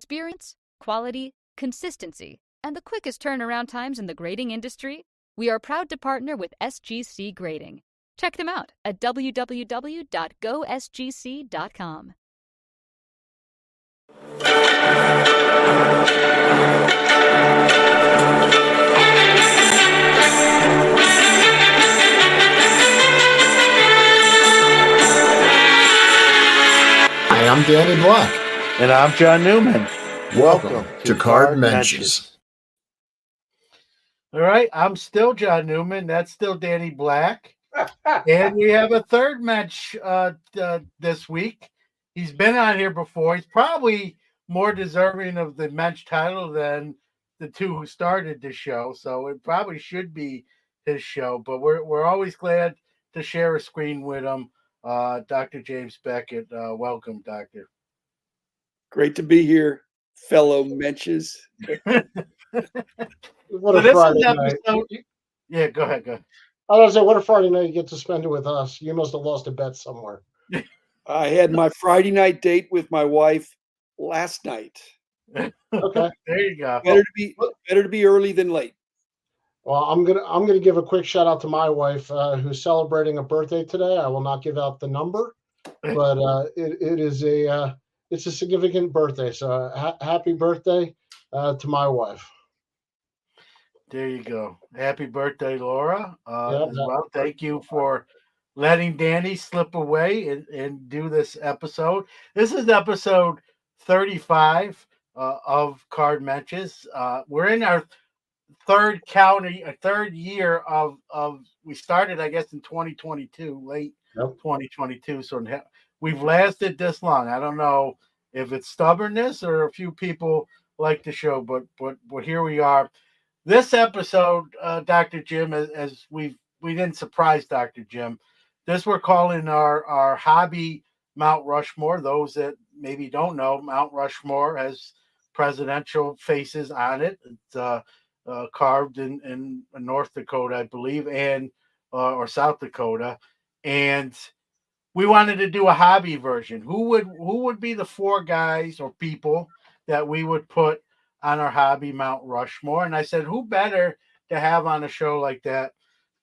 Experience, quality, consistency, and the quickest turnaround times in the grading industry, we are proud to partner with SGC Grading. Check them out at www.gosgc.com. Hi, I'm Danny Black. And I'm John Newman. Welcome to Card Mensches. All right, I'm still John Newman. That's still Danny Black. And we have a third Mensch this week. He's been on here before. He's probably more deserving of the Mensch title than the two who started the show. So it probably should be his show. But we're always glad to share a screen with him. Dr. James Beckett. Welcome, Doctor. Great to be here, fellow Mensches. What a Friday night. Yeah, go ahead. I was going to say, what a Friday night you get to spend it with us. You must have lost a bet somewhere. I had my Friday night date with my wife last night. Okay. There you go. Better to be early than late. Well, I'm gonna give a quick shout out to my wife who's celebrating a birthday today. I will not give out the number, but it's a significant birthday. So happy birthday to my wife. There you go. Happy birthday, Laura. Yep. As well. Thank you for letting Danny slip away and do this episode. This is episode 35 of Card Mensches. We're in our third year of we started, I guess, in 2022, late 2022. So we've lasted this long. I don't know if it's stubbornness or a few people like the show, but here we are. This episode, Dr. Jim, as we didn't surprise Dr. Jim. This we're calling our hobby Mount Rushmore. Those that maybe don't know, Mount Rushmore has presidential faces on it. It's carved in North Dakota, I believe, and or South Dakota. And we wanted to do a hobby version. Who would be the four guys or people that we would put on our hobby Mount Rushmore? And I said, who better to have on a show like that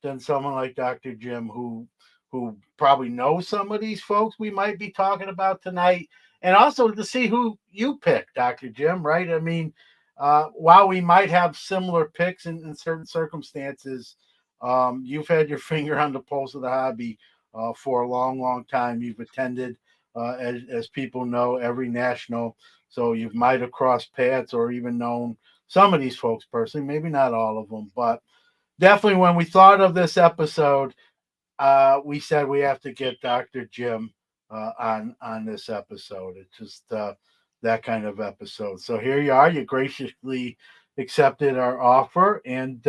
than someone like Dr. Jim, who probably knows some of these folks we might be talking about tonight, and also to see who you pick, Dr. Jim, right? I mean, while we might have similar picks in certain circumstances, you've had your finger on the pulse of the hobby for a long, long time. You've attended, as people know, every national. So you might have crossed paths or even known some of these folks personally, maybe not all of them, but definitely when we thought of this episode, we said we have to get Dr. Jim on this episode. It's just that kind of episode. So here you are. You graciously accepted our offer, and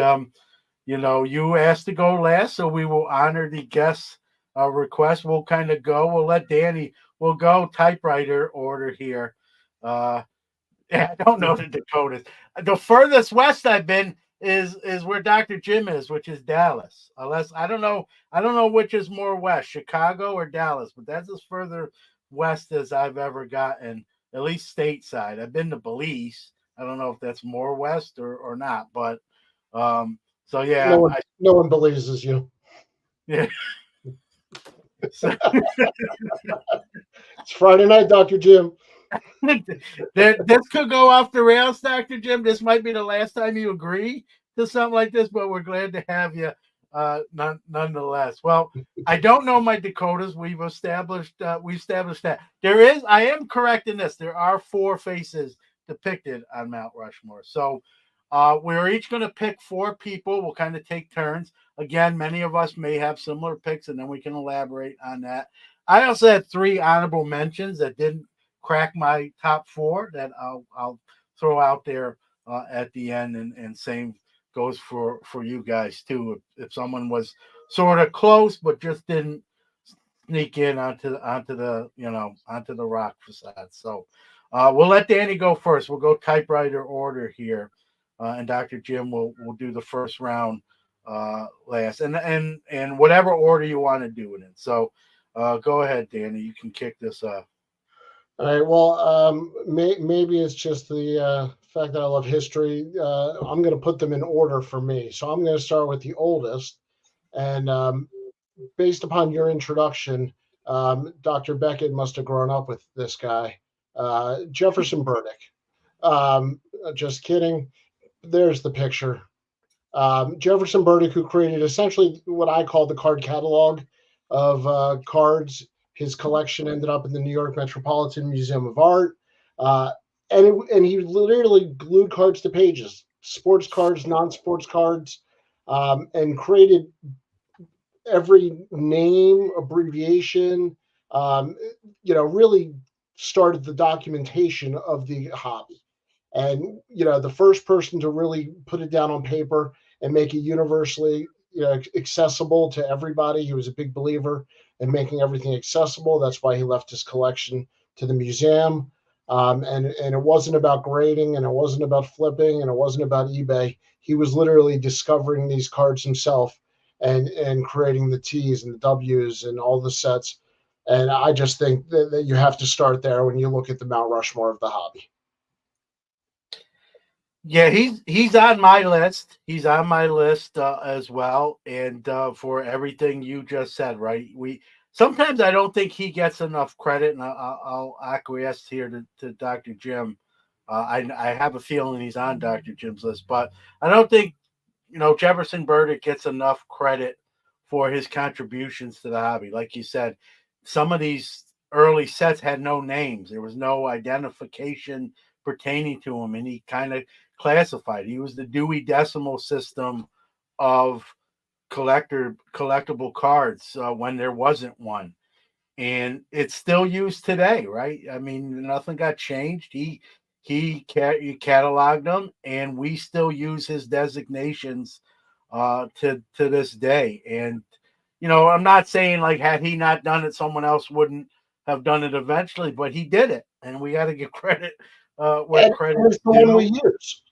you asked to go last, so we will honor the guest request. We'll kind of go. We'll let Danny. We'll go typewriter order here. I don't know the Dakotas. The furthest west I've been is where Dr. Jim is, which is Dallas. Unless I don't know which is more west, Chicago or Dallas, but that's as further west as I've ever gotten, at least stateside. I've been to Belize. I don't know if that's more west or not, but so yeah. No one believes as you. Yeah. It's Friday night, Dr. Jim. This could go off the rails, Dr. Jim. This might be the last time you agree to something like this, but we're glad to have you nonetheless. Well, I don't know my Dakotas. We've established that. I am correct in this. There are four faces depicted on Mount Rushmore. So we're each going to pick four people. We'll kind of take turns. Again, many of us may have similar picks, and then we can elaborate on that. I also had three honorable mentions that didn't crack my top four that I'll throw out there at the end, and same goes for you guys too. If someone was sort of close but just didn't sneak in onto the rock facade. So we'll let Danny go first. We'll go typewriter order here, and Dr. Jim will do the first round last, and whatever order you want to do it in. So go ahead, Danny. You can kick this off. All right. Well, maybe it's just the fact that I love history. I'm going to put them in order for me. So I'm going to start with the oldest. And based upon your introduction, Dr. Beckett must have grown up with this guy, Jefferson Burdick. Just kidding. There's the picture. Jefferson Burdick, who created essentially what I call the card catalog of cards. His collection ended up in the New York Metropolitan Museum of Art. And he literally glued cards to pages, sports cards, non-sports cards, and created every name, abbreviation, really started the documentation of the hobby. And, the first person to really put it down on paper and make it universally, accessible to everybody. He was a big believer in making everything accessible. That's why he left his collection to the museum. And it wasn't about grading, and it wasn't about flipping, and it wasn't about eBay. He was literally discovering these cards himself and creating the T's and the W's and all the sets. And I just think that you have to start there when you look at the Mount Rushmore of the hobby. Yeah, he's on my list. He's on my list as well. And for everything you just said, right? Sometimes I don't think he gets enough credit, and I'll acquiesce here to Dr. Jim. I have a feeling he's on Dr. Jim's list, but I don't think Jefferson Burdick gets enough credit for his contributions to the hobby. Like you said, some of these early sets had no names. There was no identification pertaining to him, and he kind of classified. He was the Dewey Decimal System of collectible cards when there wasn't one, and it's still used today, right? I mean, nothing got changed. He cataloged them, and we still use his designations to this day. And I'm not saying like had he not done it, someone else wouldn't have done it eventually, but he did it, and we got to give credit where credit is it's the one due. we use.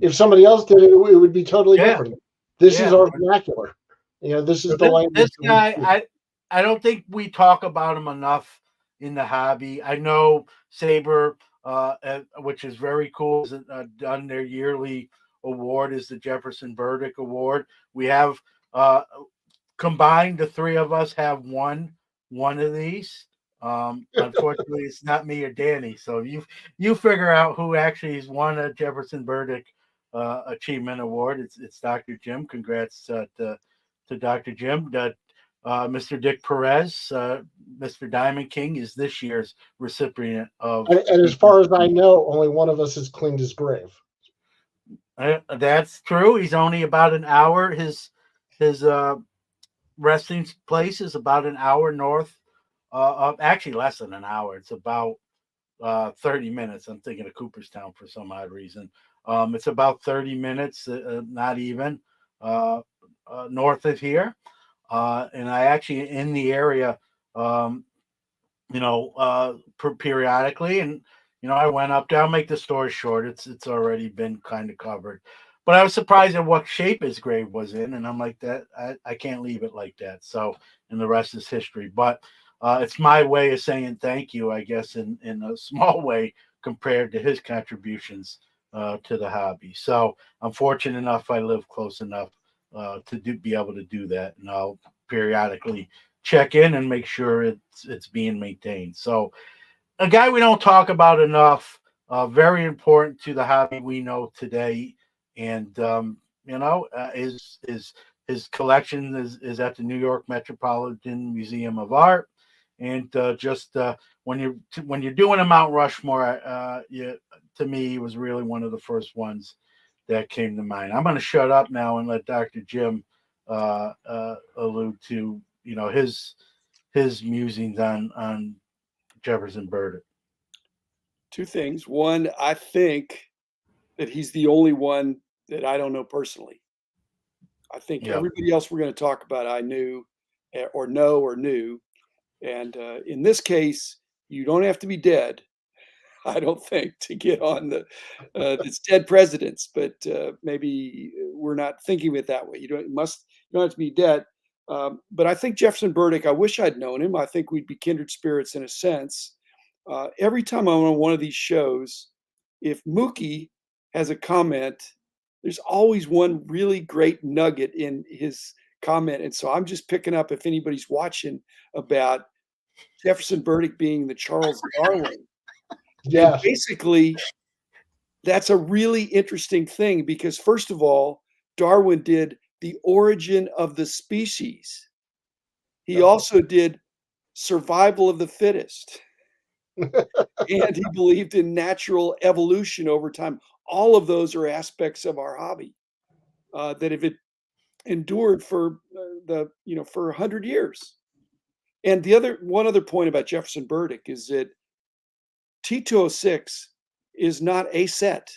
If somebody else did it, it would be totally different. This is our vernacular. This is the language. This guy, I don't think we talk about him enough in the hobby. I know Sabre, which is very cool, has done their yearly award, is the Jefferson Burdick Award. We have combined, the three of us have won one of these. Unfortunately, it's not me or Danny. So you figure out who actually has won a Jefferson Burdick Achievement Award. It's Dr. Jim. Congrats to Dr. Jim. Mr. Dick Perez, Mr. Diamond King, is this year's recipient of. And as far as I know, only one of us has cleaned his grave. That's true. He's only about an hour. His resting place is about an hour north actually less than an hour. It's about 30 minutes. I'm thinking of Cooperstown for some odd reason. It's about 30 minutes, not even, north of here. And I actually in the area, periodically. And, I went up there. I'll make the story short. It's already been kind of covered. But I was surprised at what shape his grave was in. And I'm like, that I can't leave it like that. So, and the rest is history. But it's my way of saying thank you, I guess, in a small way compared to his contributions to the hobby. So I'm fortunate enough I live close enough to be able to do that. And I'll periodically check in and make sure it's being maintained. So a guy we don't talk about enough, very important to the hobby we know today. And, his collection is at the New York Metropolitan Museum of Art. And when you're doing a Mount Rushmore, to me, he was really one of the first ones that came to mind. I'm going to shut up now and let Dr. Jim allude to his musings on Jefferson Burdick. Two things. One, I think that he's the only one that I don't know personally. I think everybody else we're going to talk about I knew or know or knew. And in this case, you don't have to be dead, I don't think, to get on it's dead presidents. But maybe we're not thinking of it that way. You don't have to be dead. But I think Jefferson Burdick, I wish I'd known him. I think we'd be kindred spirits in a sense. every time I'm on one of these shows, if Mookie has a comment, there's always one really great nugget in his comment. And so I'm just picking up, if anybody's watching, about Jefferson Burdick being the Charles Darwin. And Yes. basically, that's a really interesting thing because, first of all, Darwin did the origin of the species. He also did survival of the fittest. And he believed in natural evolution over time. All of those are aspects of our hobby that have endured for for 100 years. And one other point about Jefferson Burdick is that T206 is not a set.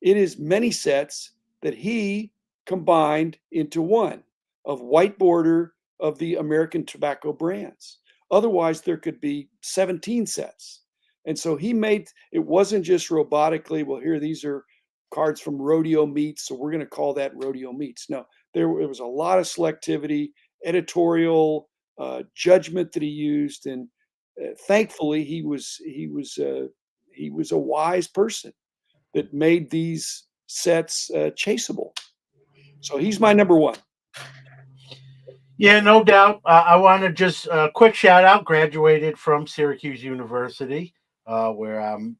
It is many sets that he combined into one of white border of the American tobacco brands. Otherwise, there could be 17 sets. And so he made, it wasn't just robotically, well, here, these are cards from Rodeo Meats, so we're going to call that Rodeo Meats. No, there was a lot of selectivity, editorial judgment that he used, and thankfully he was a wise person that made these sets chaseable. So he's my number one. Yeah, no doubt. I want to just quick shout out. Graduated from Syracuse University, where I'm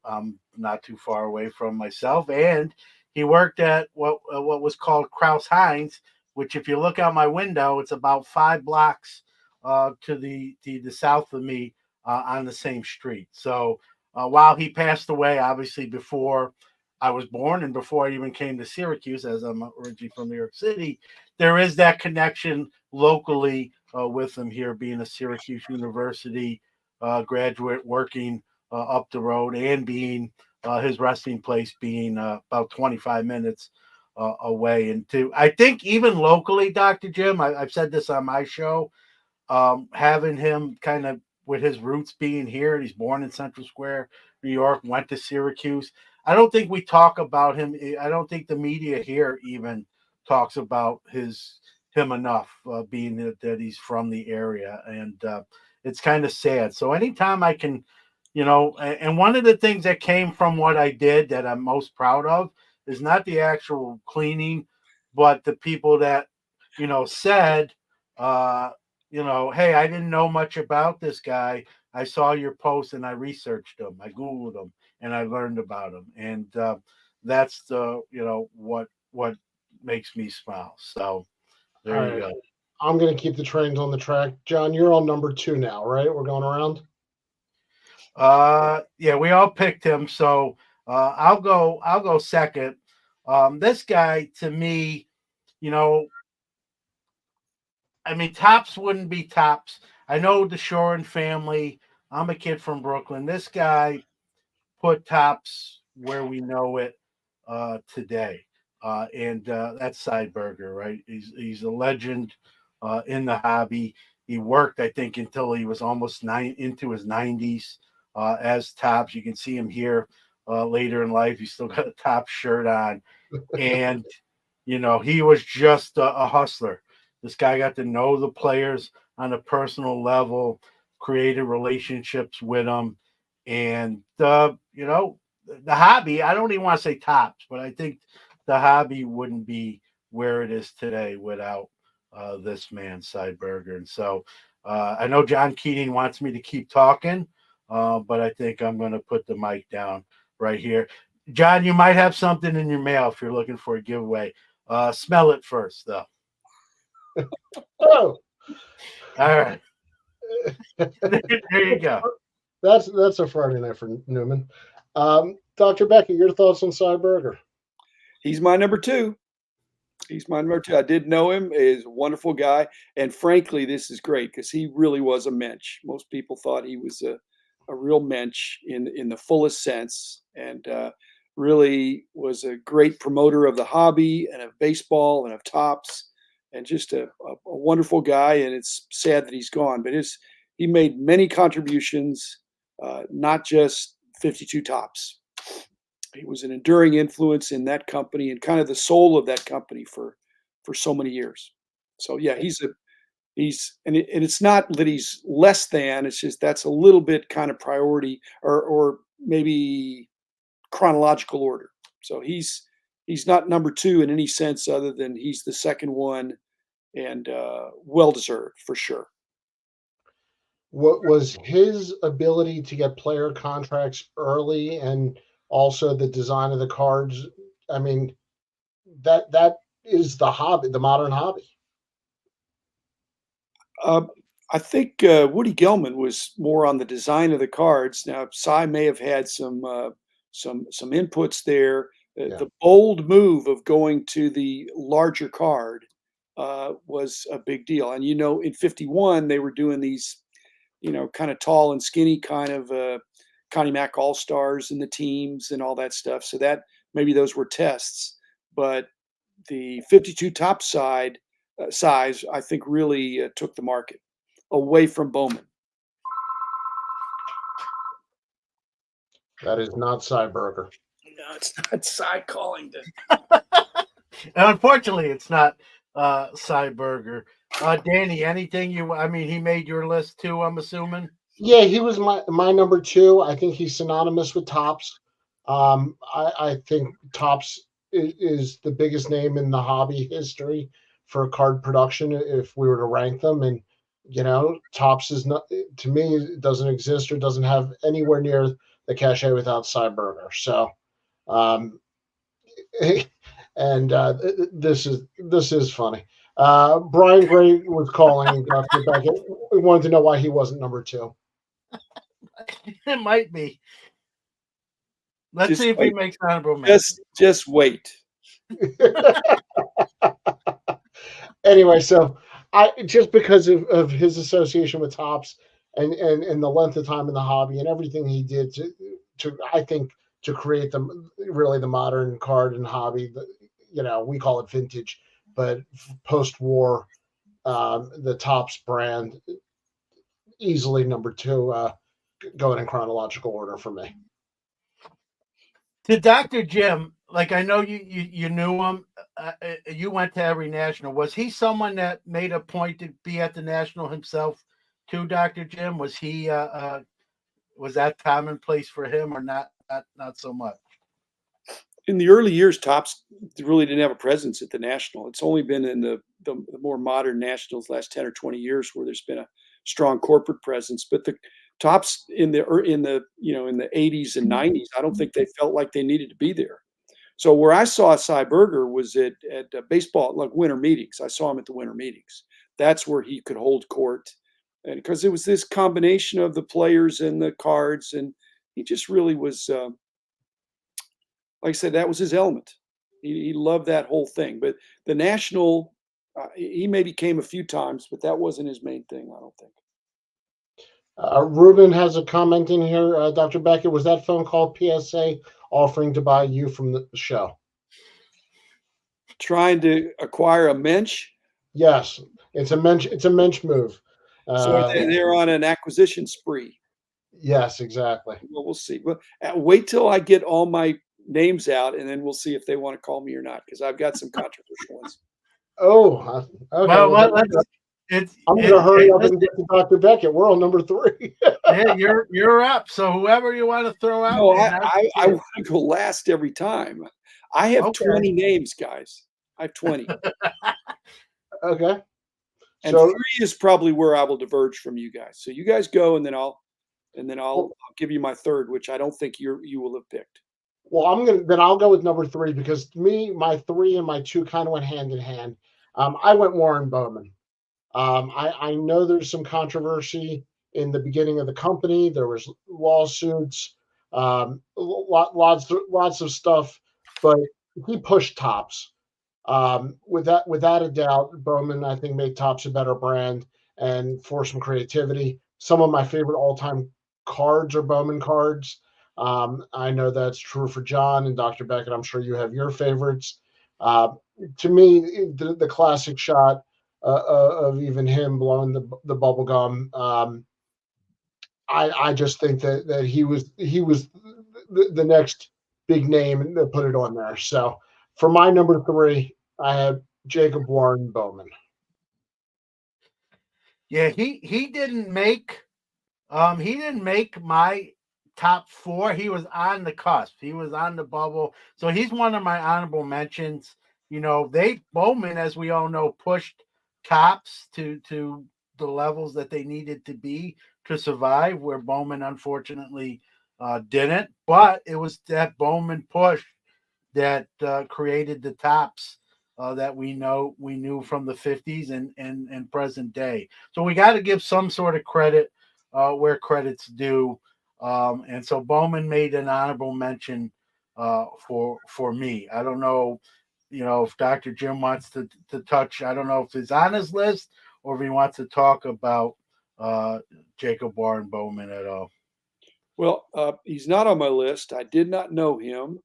not too far away from myself, and he worked at what was called Kraus Heinz, which, if you look out my window, it's about 5 blocks to the south of me on the same street. So while he passed away, obviously before I was born and before I even came to Syracuse, as I'm originally from New York City, there is that connection locally with him here, being a Syracuse University graduate, working up the road, and being his resting place being about 25 minutes away. And I think even locally, Dr. Jim, I've said this on my show, having him kind of with his roots being here, and he's born in Central Square, New York, went to Syracuse. I don't think we talk about him. I don't think the media here even talks about him enough, being that he's from the area, and it's kind of sad. So anytime I can, and one of the things that came from what I did that I'm most proud of is not the actual cleaning, but the people that said, hey, I didn't know much about this guy. I saw your post and I researched him. I Googled him and I learned about him. And that's what makes me smile. So there you go. I'm going to keep the trains on the track. John, you're on number 2 now, right? We're going around. Yeah, we all picked him. So I'll go second. This guy, to me, I mean, Tops wouldn't be Tops. I know the Shorin family. I'm a kid from Brooklyn. This guy put Tops where we know it today. And that's Sideburger, right? He's a legend in the hobby. He worked, I think, until he was almost into his 90s as Tops. You can see him here later in life. He's still got a Tops shirt on. And, he was just a hustler. This guy got to know the players on a personal level, created relationships with them. And, the hobby, I don't even want to say Tops, but I think the hobby wouldn't be where it is today without this man, Sideburger. And so I know John Keating wants me to keep talking, but I think I'm going to put the mic down right here. John, you might have something in your mail if you're looking for a giveaway. Smell it first, though. Oh, all right. There you go. That's a Friday night for Newman. Dr. Beckett, your thoughts on Sideburger? He's my number 2. I did know him. He's a wonderful guy. And frankly, this is great because he really was a mensch. Most people thought he was a real mensch in the fullest sense, and really was a great promoter of the hobby and of baseball and of Tops, and just a wonderful guy. And it's sad that he's gone, but he made many contributions, not just 52 Tops. He was an enduring influence in that company and kind of the soul of that company for so many years. So yeah, he's and it's not that he's less than. It's just that's a little bit kind of priority or maybe chronological order. So he's not number 2 in any sense other than he's the second one, and well deserved for sure. What was his ability to get player contracts early, and also the design of the cards? I mean, that is the hobby, the modern hobby. I think Woody Gelman was more on the design of the cards. Now, Cy may have had some inputs there. Yeah. The bold move of going to the larger card was a big deal. And in '51 they were doing these, kind of tall and skinny kind of Connie Mack All Stars and the teams and all that stuff. So that maybe those were tests, but the 52 top size, I think, really took the market away from Bowman. That is not Cy Berger. No, it's not Cy Collington. Unfortunately, it's not Cy Berger. Danny, anything he made your list too, I'm assuming? Yeah, he was my number 2. I think he's synonymous with Topps. I think Topps is the biggest name in the hobby history for card production if we were to rank them. And, Topps is not, to me, it doesn't exist or doesn't have anywhere near the cachet without Cy Berger. So, and this is funny. Brian Gray was calling Dr. Beckett. We wanted to know why he wasn't number 2. It might be. Let's Just see if wait. he makes honorable mention. Just wait. Anyway, so just because of his association with Topps and the length of time in the hobby and everything he did to I think to create the modern card and hobby, we call it vintage, but post-war, the Topps brand easily number 2, going in chronological order for me. To Dr. Jim, like, I know you knew him. You went to every national. Was he someone that made a point to be at the national himself too, Dr. Jim? Was he was that commonplace for him, or not so much? In the early years, Topps really didn't have a presence at the national. It's only been in the more modern nationals last 10 or 20 years where there's been a strong corporate presence. But the Topps in the 80s and 90s, I don't think they felt like they needed to be there. So where I saw Cy Berger was at baseball, like winter meetings. I saw him at the winter meetings. That's where he could hold court, and because it was this combination of the players and the cards, and he just really was. Like I said, that was his element. He loved that whole thing. But the national, he maybe came a few times, but that wasn't his main thing, I don't think. Ruben has a comment in here. Dr. Beckett, was that phone call PSA offering to buy you from the show? Trying to acquire a Mensch? Yes, it's a Mensch move. So they're on an acquisition spree. Yes, exactly. Well, we'll see. But wait till I get all my names out, and then we'll see if they want to call me or not, because I've got some controversial ones. Oh, okay. I'm going to hurry up and get to Dr. Beckett. We're on number 3. Yeah, you're up. So whoever you want to throw out. No, I want to go last every time. I have 20 names, guys. I have 20. Okay. And 3 is probably where I will diverge from you guys. So you guys go, and then I'll give you my 3rd, which I don't think you will have picked. Well, I'll go with number 3, because to me, my 3 and my 2 kind of went hand in hand. I went Warren Bowman. I know there's some controversy in the beginning of the company. There was lawsuits, lots of stuff, but he pushed Topps. Without a doubt, Bowman, I think, made Topps a better brand and for some creativity. Some of my favorite all-time cards are Bowman cards. I know that's true for John and Dr. Beckett. I'm sure you have your favorites. To me, the classic shot of even him blowing the bubble gum. I just think that he was the next big name that put it on there. So for my number 3, I had Jacob Warren Bowman. Yeah, he didn't make my top four. He was on the cusp. He was on the bubble. So he's one of my honorable mentions. Bowman, as we all know, pushed Tops to the levels that they needed to be to survive, where Bowman unfortunately didn't. But it was that Bowman push that created the Tops that we knew from the 50s and present day. So we got to give some sort of credit where credit's due. And so Bowman made an honorable mention for me. I don't know, if Dr. Jim wants to touch. I don't know if it's on his list or if he wants to talk about Jacob Warren Bowman at all. Well, he's not on my list. I did not know him.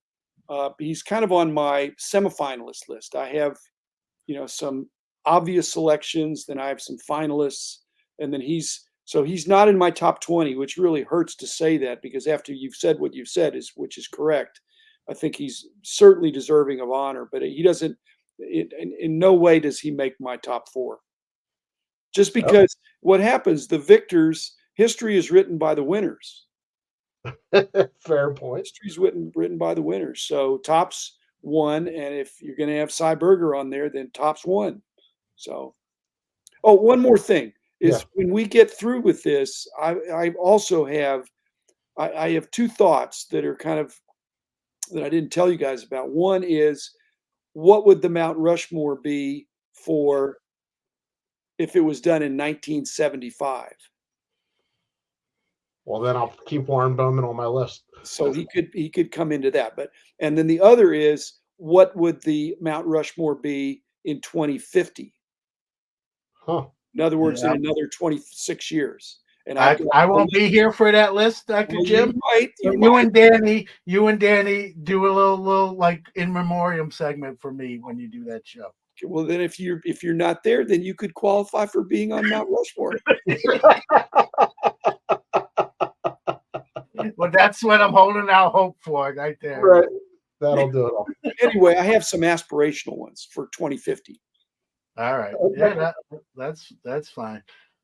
He's kind of on my semifinalist list. I have, some obvious selections, then I have some finalists, and then he's not in my top 20, which really hurts to say that, because after you've said what you've said, which is correct, I think he's certainly deserving of honor, but he doesn't. In no way does he make my top four. Just because what happens, the victors, history is written by the winners. Fair point. History's written by the winners. So Tops won, and if you're going to have Cy Berger on there, then Tops won. So, one more thing is when we get through with this, I also have I have two thoughts that are kind of that I didn't tell you guys about. One is, what would the Mount Rushmore be for if it was done in 1975? Well, then I'll keep Warren Bowman on my list. So he could come into that. And then the other is, what would the Mount Rushmore be in 2050? Huh. In other words, in another 26 years. And I won't be here for that list, Dr. Jim. You and Danny do a little like in memoriam segment for me when you do that show. Well, then if you're not there, then you could qualify for being on Mount Rushmore. Well, that's what I'm holding out hope for right there. Right. That'll do it all. Anyway, I have some aspirational ones for 2050. All right. Yeah, that's fine.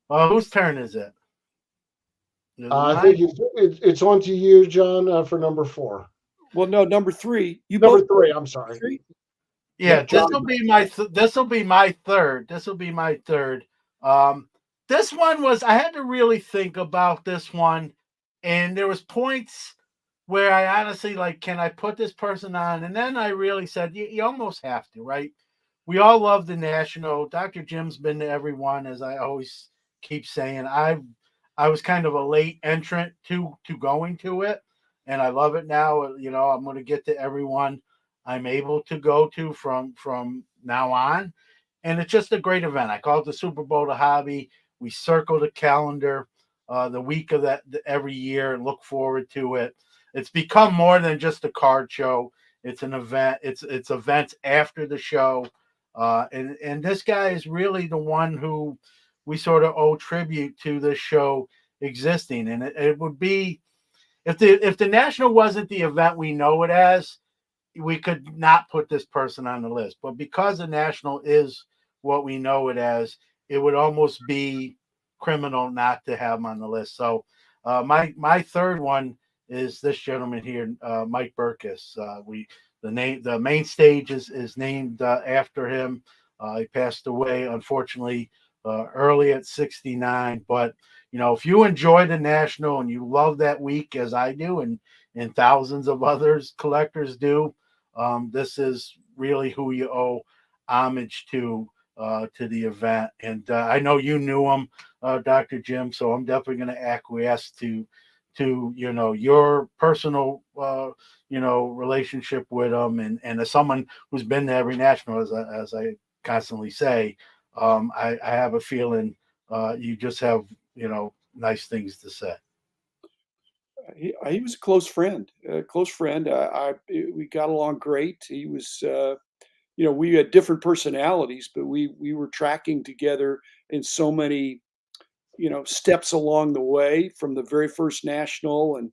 Whose turn is it? I think it's on to you, John, for number 4. Well, no, number 3. Number 3. I'm sorry. 3? Yeah, this will be my third. This will be my third. This one was, I had to really think about this one, and there was points where I honestly can I put this person on? And then I really said, you almost have to, right? We all love the National. Dr. Jim's been to every one, as I always keep saying. I was kind of a late entrant to going to it, and I love it now. I'm going to get to everyone I'm able to go to from now on. And it's just a great event. I call it the Super Bowl to Hobby. We circle the calendar the week of that every year and look forward to it. It's become more than just a card show. It's an event. It's events after the show. And this guy is really the one who we sort of owe tribute to this show existing. And it would be, if the National wasn't the event we know it as, we could not put this person on the list. But because the National is what we know it as, it would almost be criminal not to have him on the list. So my third one is this gentleman here, Mike Burkus. The main stage is named after him. He passed away, unfortunately, early at 69. But if you enjoy the National and you love that week as I do, and thousands of others collectors do, this is really who you owe homage to the event. And I know you knew him, Dr. Jim, so I'm definitely going to acquiesce to your personal relationship with him, and as someone who's been to every National, as I constantly say, I have a feeling you just have nice things to say. He was a close friend. We got along great. He was, we had different personalities, but we were tracking together in so many, steps along the way from the very first National. And,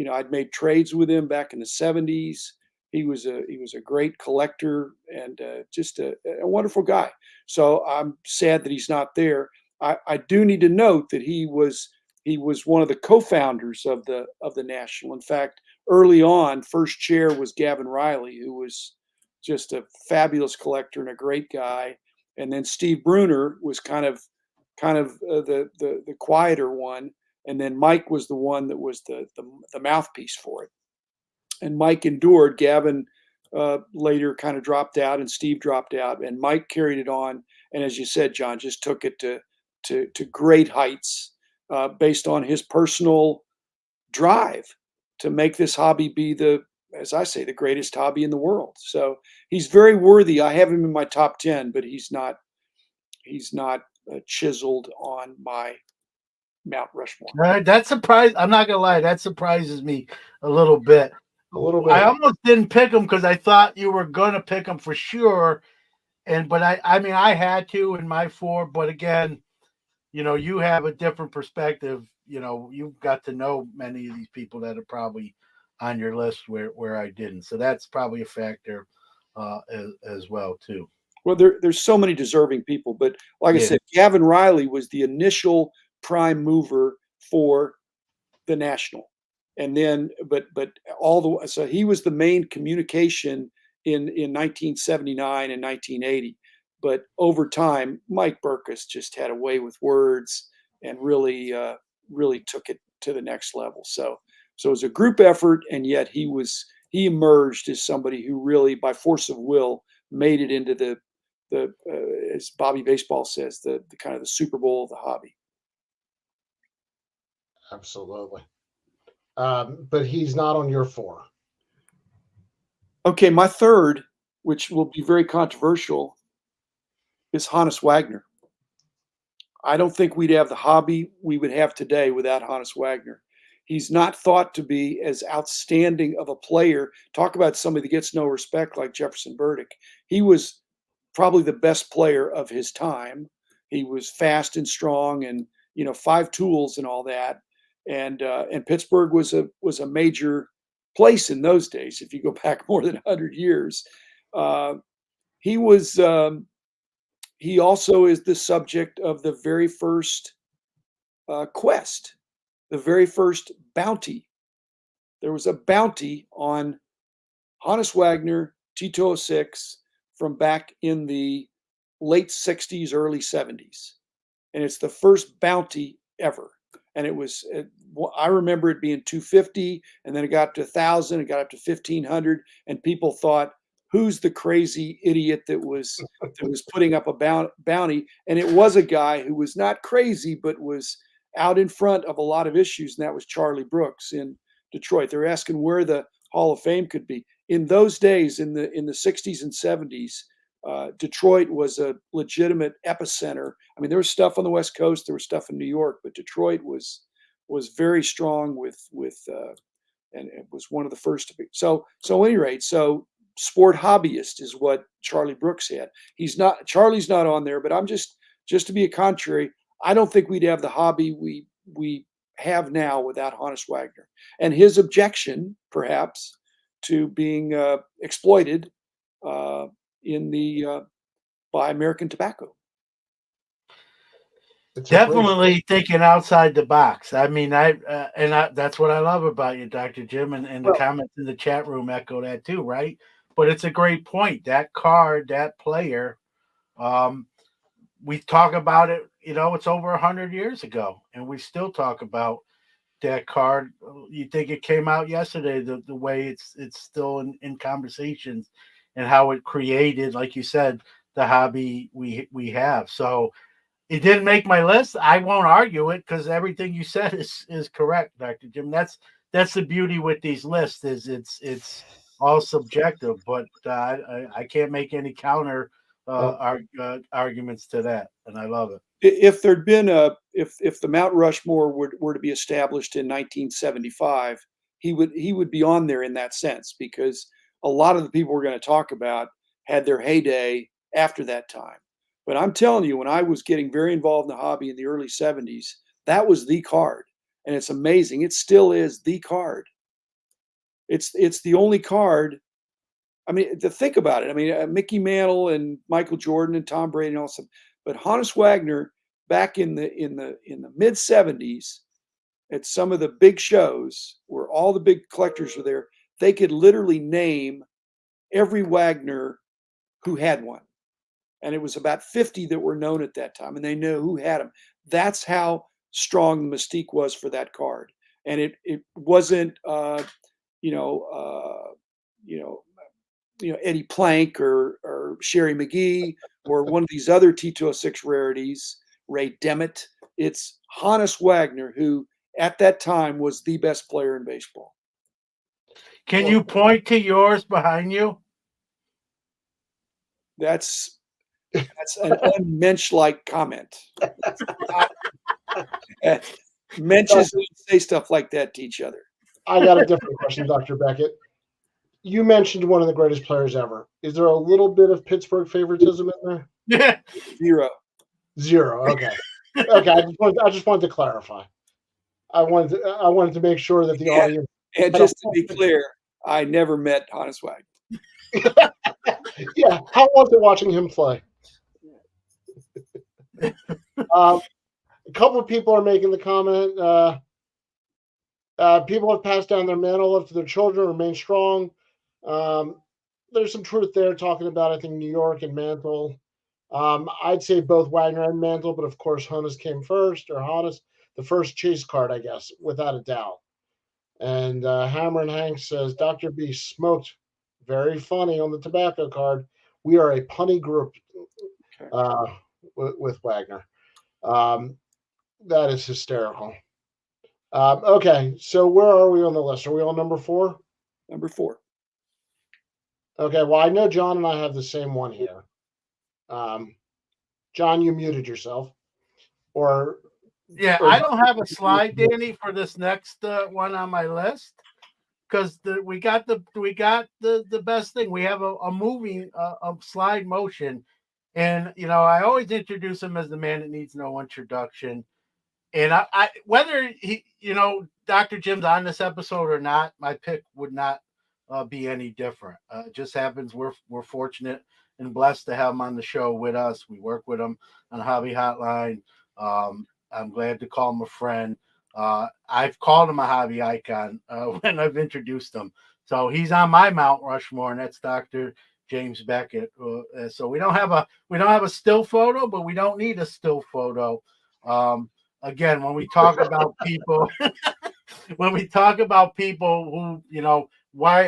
I'd made trades with him back in the 70s. He was a great collector and just a wonderful guy. So I'm sad that he's not there. I do need to note that he was one of the co-founders of the National. In fact, early on, first chair was Gavin Riley, who was just a fabulous collector and a great guy. And then Steve Bruner was kind of the quieter one. And then Mike was the one that was the mouthpiece for it. And Mike endured. Gavin later kind of dropped out, and Steve dropped out, and Mike carried it on. And as you said, John, just took it to great heights based on his personal drive to make this hobby be as I say, the greatest hobby in the world. So he's very worthy. I have him in my top 10, but he's not chiseled on my Mount Rushmore. That surprised. I'm not gonna lie. That surprises me a little bit. A little bit. I almost didn't pick him because I thought you were gonna pick him for sure. But I mean, I had to in my 4. But again, you have a different perspective. You've got to know many of these people that are probably on your list where I didn't. So that's probably a factor as well too. Well, there's so many deserving people, but like I said, Gavin Riley was the initial prime mover for the National, and then but so he was the main communication in 1979 and 1980. But over time, Mike Burkus just had a way with words and really took it to the next level. So it was a group effort, and yet he emerged as somebody who really, by force of will, made it into the as Bobby Baseball says, the kind of the Super Bowl of the hobby. Absolutely. But he's not on your 4. Okay, my 3rd, which will be very controversial, is Hannes Wagner. I don't think we'd have the hobby we would have today without Hannes Wagner. He's not thought to be as outstanding of a player. Talk about somebody that gets no respect like Jefferson Burdick. He was probably the best player of his time. He was fast and strong, and 5 tools and all that. And Pittsburgh was a major place in those days. If you go back more than 100 years, he was. He also is the subject of the very first quest, the very first bounty. There was a bounty on Hannes Wagner, T206, from back in the late 60s, early 70s. And it's the first bounty ever. And it was, I remember it being $250, and then it got to $1,000, it got up to $1,500, and people thought, who's the crazy idiot that was putting up a bounty? And it was a guy who was not crazy, but was out in front of a lot of issues, and that was Charlie Brooks in Detroit. They're asking where the Hall of Fame could be. In those days, in the 60s and 70s, Detroit was a legitimate epicenter. I mean, there was stuff on the West Coast, there was stuff in New York, but Detroit was very strong and it was one of the first to be. So at any rate, so sport hobbyist is what Charlie Brooks had. Charlie's not on there, but I'm just to be a contrary. I don't think we'd have the hobby we have now without Hannes Wagner. And his objection, perhaps, to being exploited by American Tobacco. Definitely thinking outside the box. I mean, that's what I love about you, Dr. Jim, and the comments in the chat room echo that too, right? But it's a great point. That card, that player, we talk about it. It's over 100 years ago, and we still talk about that card. You think it came out yesterday? The way it's still in conversations, and how it created, like you said, the hobby we have. So it didn't make my list. I won't argue it because everything you said is correct, Dr. Jim. That's the beauty with these lists is it's all subjective, but I can't make any counter arguments to that, and I love it. If there'd been if the Mount Rushmore were to be established in 1975, he would be on there in that sense, because a lot of the people we're going to talk about had their heyday after that time. But I'm telling you, when I was getting very involved in the hobby in the early 70s, that was the card. And it's amazing. It still is the card. It's the only card. I mean, to think about it. I mean, Mickey Mantle and Michael Jordan and Tom Brady and all stuff. But Hannes Wagner back in the mid 70s, at some of the big shows where all the big collectors were there, they could literally name every Wagner who had one. And it was about 50 that were known at that time, and they knew who had them. That's how strong the mystique was for that card. And it wasn't, Eddie Plank or Sherry McGee or one of these other T206 rarities, Ray Demet. It's Hannes Wagner, who at that time was the best player in baseball. Can you point to yours behind you? That's an unmensch-like comment. Mensches don't say stuff like that to each other. I got a different question, Dr. Beckett. You mentioned one of the greatest players ever. Is there a little bit of Pittsburgh favoritism in there? Yeah. Zero. Okay. Okay. I just wanted to clarify. I wanted to make sure that the audience. And just to be clear, I never met Hannes Wagner. Yeah. How was it watching him play? A couple of people are making the comment. People have passed down their mantle love to their children, remain strong. There's some truth there, talking about, I think, New York and Mantle. I'd say both Wagner and Mantle, but of course Hannes came first, or Hannes, the first chase card, I guess, without a doubt. And Hammer and Hank says, Dr. B smoked very funny on the tobacco card. We are a punny group with Wagner. That is hysterical. Okay, so where are we on the list? Are we on number 4? Number 4. Okay, well, I know John and I have the same one here. John, you muted yourself. I don't have a slide, Danny, for this next one on my list, because we got the best thing. We have a moving a slide motion, and I always introduce him as the man that needs no introduction. And I whether he Dr. Jim's on this episode or not, my pick would not be any different. It just happens we're fortunate and blessed to have him on the show with us. We work with him on Hobby Hotline. I'm glad to call him a friend. I've called him a hobby icon when I've introduced him. So he's on my Mount Rushmore, and that's Dr. James Beckett. So we don't have a still photo, but we don't need a still photo. Again, when we talk about people, who,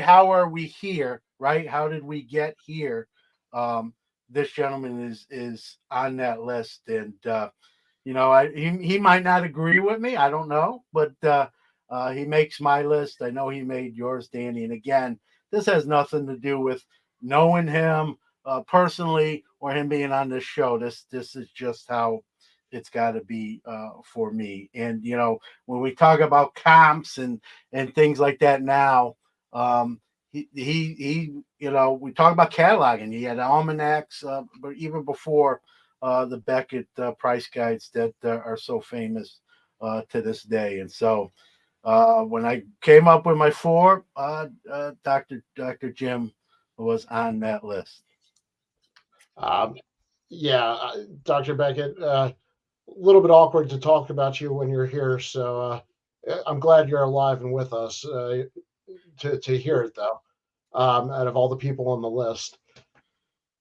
how are we here, right? How did we get here? This gentleman is on that list, and he might not agree with me. I don't know, but he makes my list. I know he made yours, Danny. And again, this has nothing to do with knowing him personally or him being on this show. This is just how it's got to be for me. And when we talk about comps and things like that now, he we talk about cataloging. He had almanacs, but even before the Beckett price guides that are so famous to this day. And so when I came up with my 4, Dr. Jim was on that list. Dr. Beckett, a little bit awkward to talk about you when you're here, so I'm glad you're alive and with us to hear it, though. Out of all the people on the list,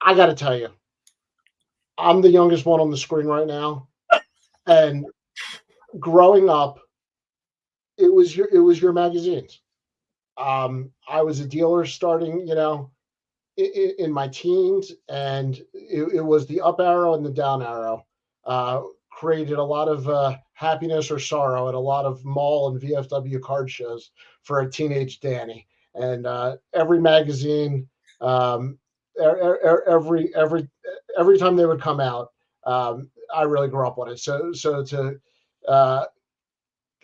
I got to tell you, I'm the youngest one on the screen right now, and growing up, it was your magazines. I was a dealer starting, in my teens, and it was the up arrow and the down arrow. Created a lot of happiness or sorrow at a lot of mall and VFW card shows for a teenage Danny. And every magazine, every time they would come out, I really grew up on it. So to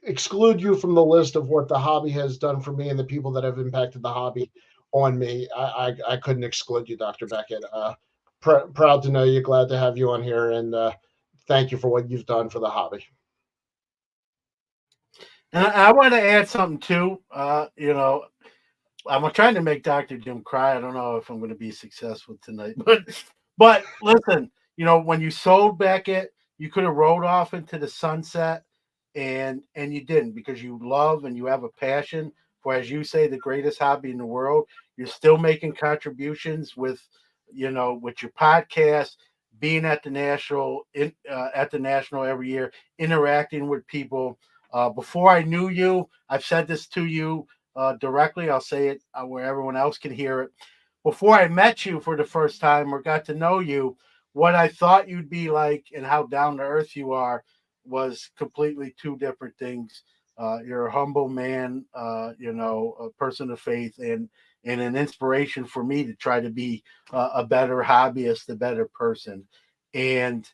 exclude you from the list of what the hobby has done for me and the people that have impacted the hobby on me, I couldn't exclude you, Dr. Beckett. Proud to know you, glad to have you on here, and thank you for what you've done for the hobby. And I want to add something too. I'm trying to make Dr. Jim cry. I don't know if I'm going to be successful tonight, but listen, when you sold Beckett, you could have rode off into the sunset, and you didn't, because you love and you have a passion for, as you say, the greatest hobby in the world. You're still making contributions with, with your podcast, being at the national every year, interacting with people. Before I knew you, I've said this to you directly. I'll say it where everyone else can hear it. Before I met you for the first time or got to know you, what I thought you'd be like and how down to earth you are was completely two different things. You're a humble man, a person of faith, and an inspiration for me to try to be a better hobbyist, a better person. And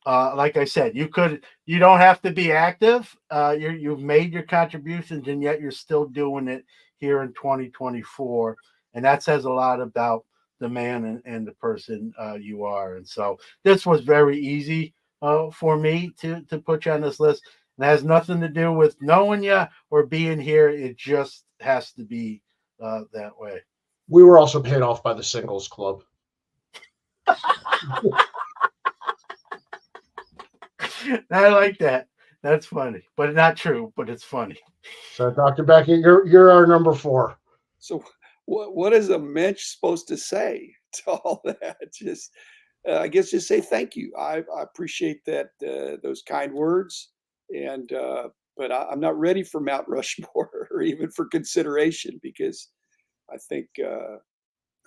like I said, you don't have to be active. You've made your contributions, and yet you're still doing it here in 2024. And that says a lot about the man and the person you are. And so this was very easy for me to put you on this list. And it has nothing to do with knowing you or being here. It just has to be that way. We were also paid off by the Singles Club. I like that. That's funny, but not true. But it's funny. So, Dr. Beckett, you're our number 4. So, what is a mensch supposed to say to all that? Just, I guess, just say thank you. I appreciate that, those kind words, and but I'm not ready for Mount Rushmore or even for consideration, because I think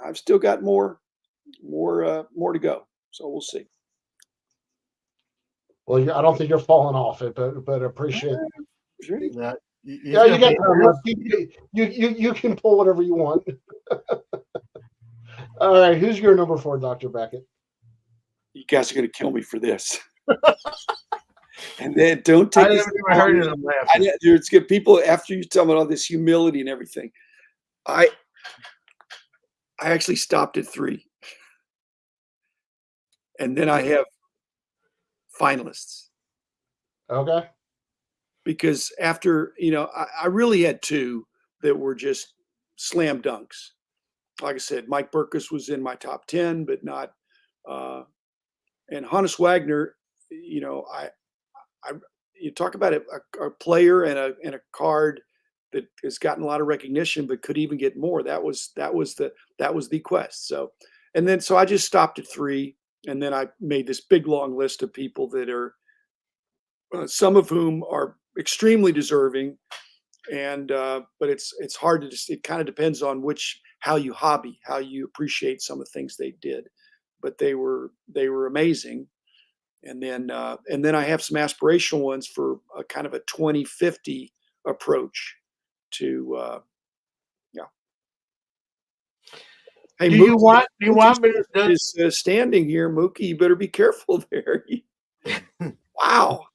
I've still got more to go. So we'll see. Well, I don't think you're falling off it, but appreciate it. That, Yeah, you got you can pull whatever you want. All right, who's your number 4, Dr. Beckett? You guys are going to kill me for this. And then don't take. I never even heard of them laughing. It's good people after you tell me all this humility and everything. I actually stopped at 3, and then I have finalists. Okay. Because after, I really had 2 that were just slam dunks. Like I said, Mike Burkus was in my top 10, but not, and Hannes Wagner, you talk about a player and a card that has gotten a lot of recognition, but could even get more. That was the quest. So I just stopped at 3, and then I made this big long list of people that are, some of whom are extremely deserving, and but it's hard to just. It kind of depends on how you hobby, how you appreciate some of the things they did, but they were amazing. And then I have some aspirational ones for a kind of a 2050 approach to yeah. Hey, Do Mookie, you want me to is standing here, Mookie? You better be careful there. Wow.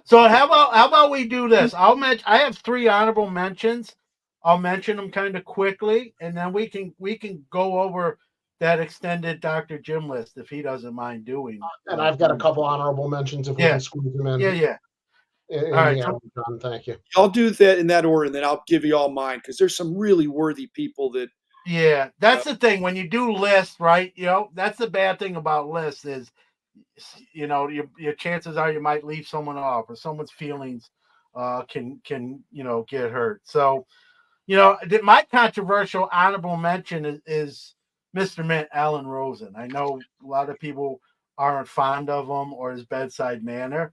So how about we do this? I have 3 honorable mentions. I'll mention them kind of quickly, and then we can go over that extended Dr. Jim list if he doesn't mind doing. And I've got a couple honorable mentions if we can squeeze them in. Yeah. All right, John, thank you. I'll do that in that order, and then I'll give you all mine, because there's some really worthy people that. Yeah, that's the thing. When you do lists, right? That's the bad thing about lists is, your chances are you might leave someone off, or someone's feelings can get hurt. So, my controversial honorable mention is Mr. Mint, Alan Rosen. I know a lot of people aren't fond of him or his bedside manner,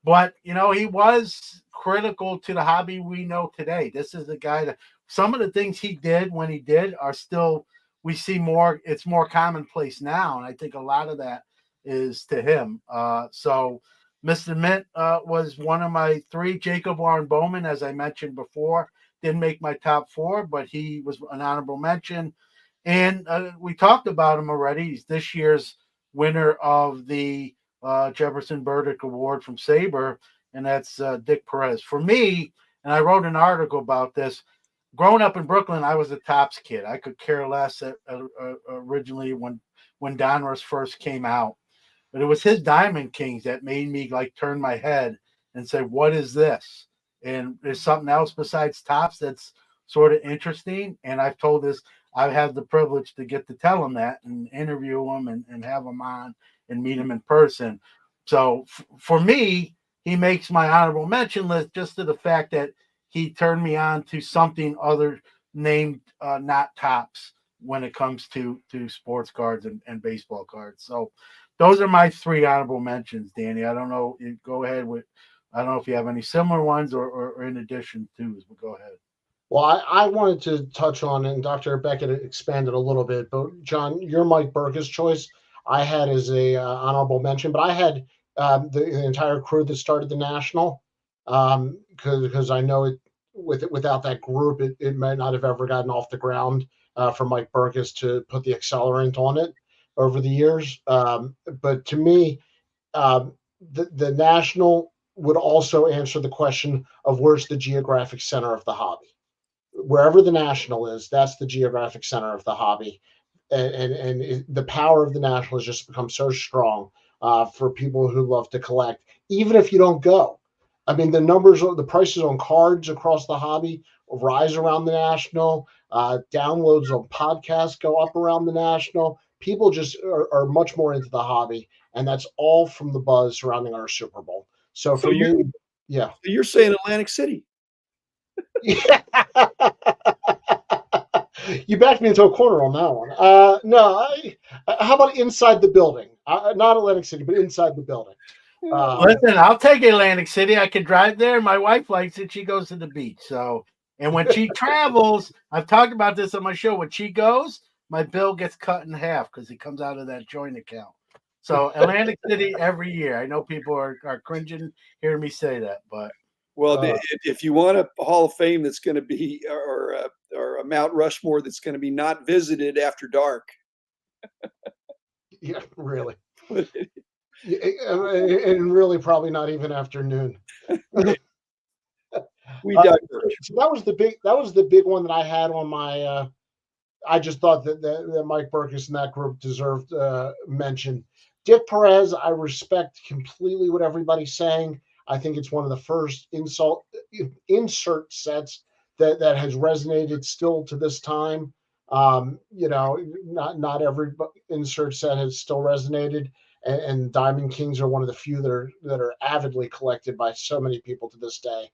but he was critical to the hobby we know today. This is the guy that some of the things he did when he did are still, we see more. It's more commonplace now, and I think a lot of that is to him. So Mr. Mint was one of my 3. Jacob Warren Bowman, as I mentioned before, didn't make my top 4, but he was an honorable mention. And we talked about him already. He's this year's winner of the Jefferson Burdick Award from Sabre, and that's Dick Perez. For me, and I wrote an article about this, growing up in Brooklyn, I was a Topps kid. I could care less originally when Donruss first came out. But it was his Diamond Kings that made me turn my head and say, what is this? And there's something else besides Topps that's sort of interesting. And I've had the privilege to get to tell him that and interview him and have him on and meet him in person. So for me, he makes my honorable mention list just to the fact that he turned me on to something other named not Tops when it comes to sports cards and baseball cards. So those are my three honorable mentions, Danny. I don't know. Go ahead with. I don't know if you have any similar ones or in addition to. But go ahead. Well, I wanted to touch on, and Dr. Beckett expanded a little bit, but John, your Mike Burkus choice, I had as a honorable mention, but I had the entire crew that started the National, because I know it without that group, it might not have ever gotten off the ground for Mike Burkus to put the accelerant on it over the years. But to me, um, the National would also answer the question of where's the geographic center of the hobby. Wherever the National is, that's the geographic center of the hobby, and the power of the National has just become so strong for people who love to collect, even if you don't go. I mean, the prices on cards across the hobby rise around the National. Downloads on podcasts go up around the National. People just are much more into the hobby, and that's all from the buzz surrounding our Super Bowl. So for me, yeah. So you're saying Atlantic City? Yeah. You backed me into a corner on that one. No, how about inside the building? Not Atlantic City, but inside the building. Listen, I'll take Atlantic City. I can drive there. My wife likes it. She goes to the beach. So, and when she travels, I've talked about this on my show. When she goes, my bill gets cut in half because it comes out of that joint account. So Atlantic City every year. I know people are cringing hearing me say that, but well, if you want a Hall of Fame that's going to be or a Mount Rushmore that's going to be not visited after dark. Yeah, really. And really probably not even afternoon. We diverge. So that was the big one that I had on my I just thought that Mike Burkus and that group deserved mention. Dick Perez, I respect completely what everybody's saying. I think it's one of the first insert sets that has resonated still to this time. Not every insert set has still resonated, and Diamond Kings are one of the few that are avidly collected by so many people to this day.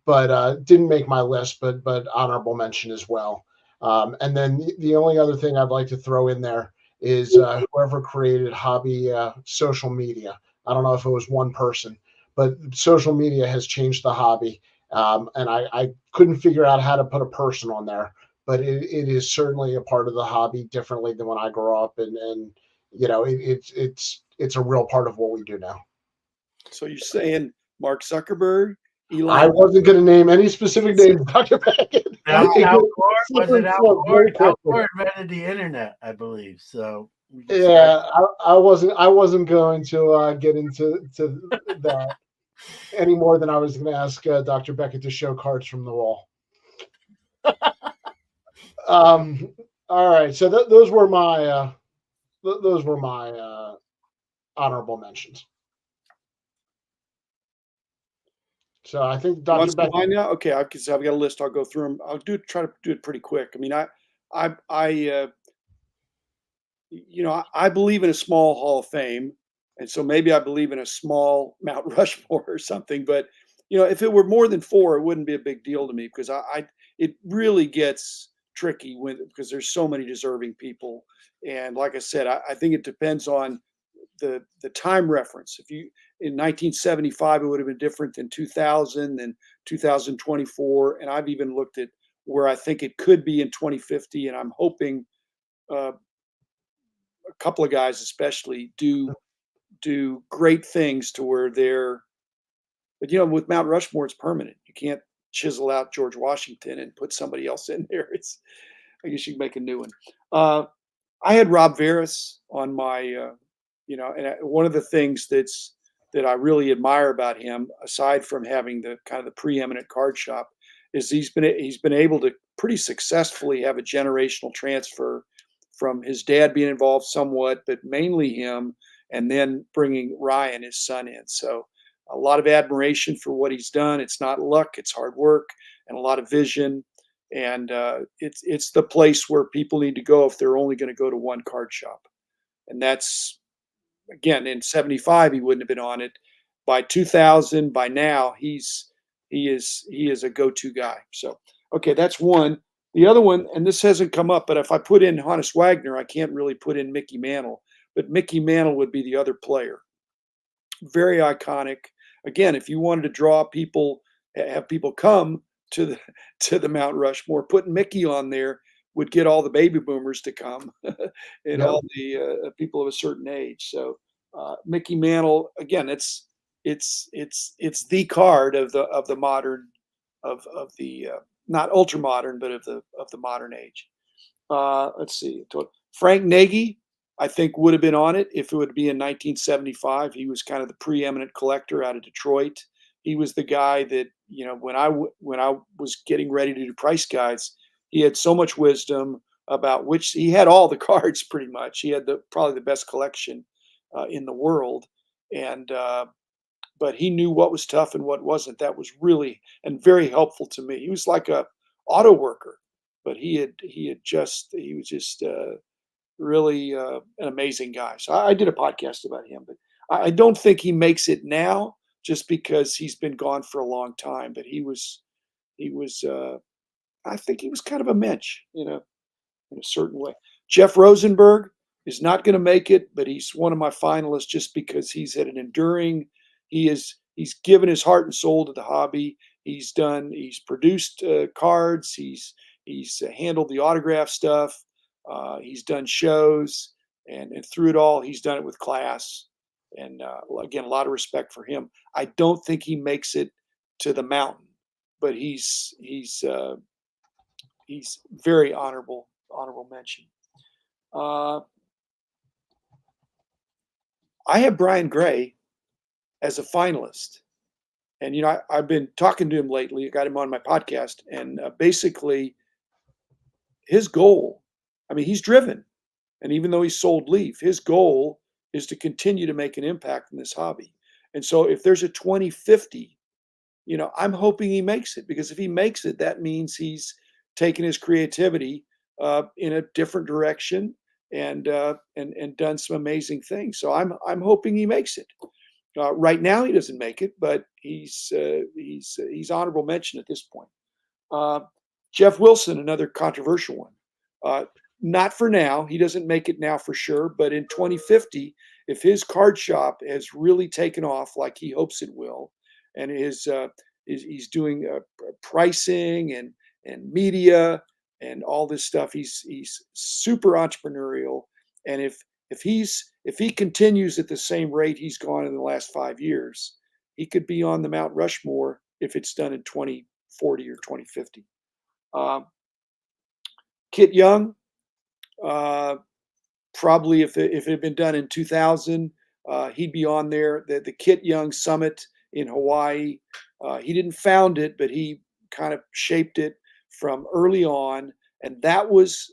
But didn't make my list, but honorable mention as well. And then the only other thing I'd like to throw in there is whoever created hobby social media. I don't know if it was one person, but social media has changed the hobby. And I couldn't figure out how to put a person on there, but it is certainly a part of the hobby differently than when I grew up. And it's a real part of what we do now. So you're saying Mark Zuckerberg? Elon. I wasn't going to name any specific names, Dr. Beckett. Was it Al Gore? Al Gore invented the internet, I believe. So yeah, I wasn't going to get into that any more than I was going to ask Dr. Beckett to show cards from the wall. All right, so those were my honorable mentions. So I think Dr. Beckett. Now? Okay, I've got a list. I'll go through them. I'll try to do it pretty quick. I mean, I believe in a small Hall of Fame, and so maybe I believe in a small Mount Rushmore or something. But if it were more than 4, it wouldn't be a big deal to me because it really gets tricky because there's so many deserving people. And like I said, I think it depends on the time reference. If you in 1975, it would have been different than 2000 and 2024. And I've even looked at where I think it could be in 2050. And I'm hoping a couple of guys especially do great things to where they're, but with Mount Rushmore, it's permanent. You can't chisel out George Washington and put somebody else in there. I guess you can make a new one. I had Rob Veras on my, and one of the things that I really admire about him, aside from having the kind of the preeminent card shop, is he's been able to pretty successfully have a generational transfer from his dad being involved somewhat, but mainly him, and then bringing Ryan, his son, in. So a lot of admiration for what he's done. It's not luck, it's hard work and a lot of vision. And it's the place where people need to go if they're only going to go to one card shop. And that's again, in 75, he wouldn't have been on it. By 2000, by now, he is a go-to guy. So, okay, that's one. The other one, and this hasn't come up, but if I put in Hannes Wagner, I can't really put in Mickey Mantle. But Mickey Mantle would be the other player. Very iconic. Again, if you wanted to draw people, have people come to the Mount Rushmore, putting Mickey on there would get all the baby boomers to come and all the people of a certain age. So Mickey Mantle, again, it's the card of the modern of the not ultra modern, but of the modern age. Let's see, Frank Nagy, I think would have been on it if it would be in 1975. He was kind of the preeminent collector out of Detroit. He was the guy that, when I was getting ready to do price guides, he had so much wisdom about which he had all the cards pretty much. He had probably the best collection in the world, and but he knew what was tough and what wasn't. That was really and very helpful to me. He was like a auto worker, but he was just really an amazing guy. So I did a podcast about him, but I don't think he makes it now just because he's been gone for a long time. But he was I think he was kind of a mensch, in a certain way. Jeff Rosenberg is not going to make it, but he's one of my finalists just because he's had an enduring. He's given his heart and soul to the hobby. He's produced cards. He's handled the autograph stuff. He's done shows, and through it all, he's done it with class. And again, a lot of respect for him. I don't think he makes it to the mountain, but he's very honorable mention. I have Brian Gray as a finalist, and I've been talking to him lately. I got him on my podcast, and basically, his goal. I mean, he's driven, and even though he's sold Leaf, his goal is to continue to make an impact in this hobby. And so, if there's a 2050, I'm hoping he makes it, because if he makes it, that means he's taken his creativity in a different direction and done some amazing things. So I'm hoping he makes it. Right now, he doesn't make it, but he's honorable mention at this point. Jeff Wilson, another controversial one. Not for now. He doesn't make it now for sure. But in 2050, if his card shop has really taken off like he hopes it will, and he's doing pricing and media and all this stuff, he's super entrepreneurial. And if he continues at the same rate he's gone in the last 5 years, he could be on the Mount Rushmore if it's done in 2040 or 2050. Kit Young. Probably if it had been done in 2000, he'd be on there. The Kit Young Summit in Hawaii. He didn't found it, but he kind of shaped it from early on, and that was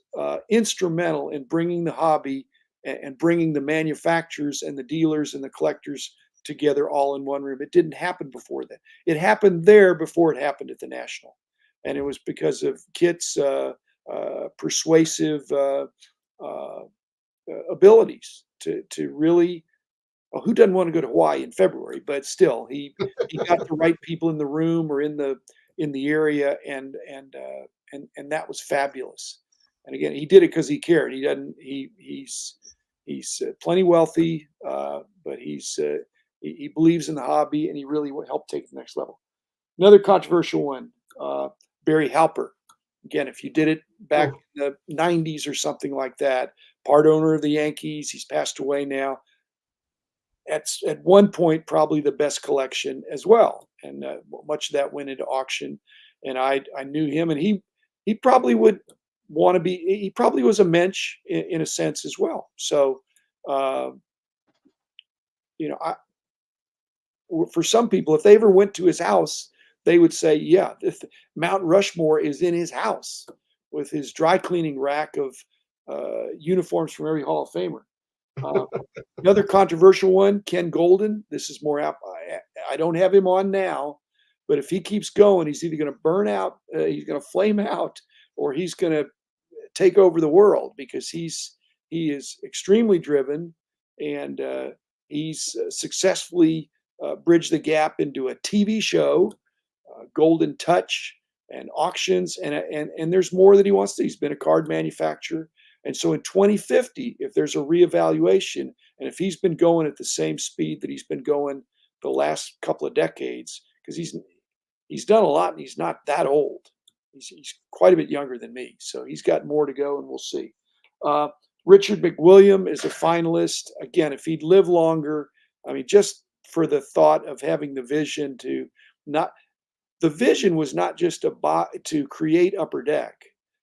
instrumental in bringing the hobby and bringing the manufacturers and the dealers and the collectors together all in one room. It didn't happen before that. It happened there before it happened at the National, and it was because of Kit's persuasive abilities to really. Well, who doesn't want to go to Hawaii in February? But still, he got the right people in the room or in the area, and that was fabulous. And again, he did it because he cared. He doesn't. He's plenty wealthy, but he believes in the hobby, and he really helped take it to the next level. Another controversial one, Barry Halper. Again, if you did it back in the 90s or something like that, part owner of the Yankees, he's passed away now. At one point, probably the best collection as well. And much of that went into auction. And I knew him, and he probably would want to be, he probably was a mensch in a sense as well. So, for some people, if they ever went to his house, they would say, yeah, Mount Rushmore is in his house with his dry cleaning rack of uniforms from every Hall of Famer. Another controversial one, Ken Golden. This is more out. I don't have him on now, but if he keeps going, he's either going to burn out, he's going to flame out, or he's going to take over the world, because he is extremely driven, and He's successfully bridged the gap into a TV show, Golden Touch, and auctions, and there's more that he wants to. He's been a card manufacturer. And so in 2050, if there's a reevaluation, and if he's been going at the same speed that he's been going the last couple of decades, because he's done a lot and he's not that old. He's quite a bit younger than me. So he's got more to go, and we'll see. Richard McWilliam is a finalist. Again, if he'd live longer, I mean, just for the thought of having the vision to not, the vision was not just to create Upper Deck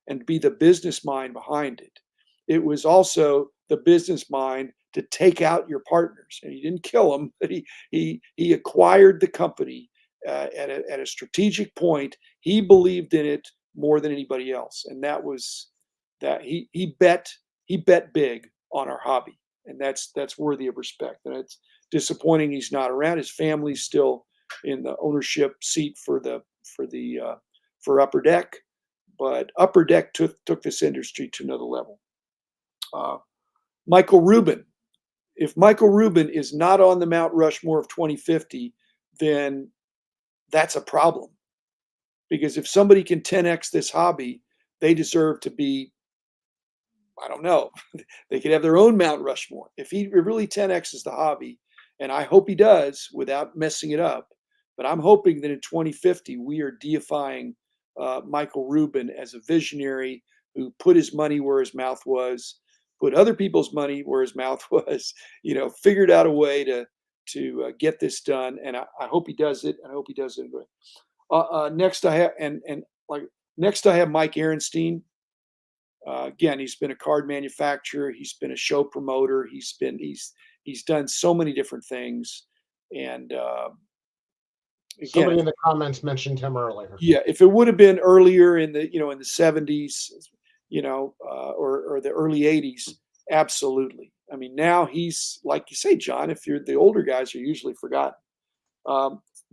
and be the business mind behind it. It was also the business mind to take out your partners. And he didn't kill them, but he acquired the company at a strategic point. He believed in it more than anybody else, and that was that he bet big on our hobby, and that's worthy of respect. And it's disappointing he's not around. His family's still in the ownership seat for Upper Deck, but Upper Deck took this industry to another level. Michael Rubin. If Michael Rubin is not on the Mount Rushmore of 2050, then that's a problem. Because if somebody can 10x this hobby, they deserve to be, I don't know, they could have their own Mount Rushmore. If he really 10x's the hobby, and I hope he does without messing it up, but I'm hoping that in 2050, we are deifying Michael Rubin as a visionary who put his money where his mouth was, put other people's money where his mouth was, figured out a way to get this done. And I hope he does it. And I hope he does it. Next I have Mike Ehrenstein. Again, he's been a card manufacturer. He's been a show promoter. He's done so many different things. And again, somebody in the comments mentioned him earlier. Yeah, if it would have been earlier in the 70s, or the early 80s, absolutely. I mean, now he's, like you say, John, if you're the older guys, are usually forgotten.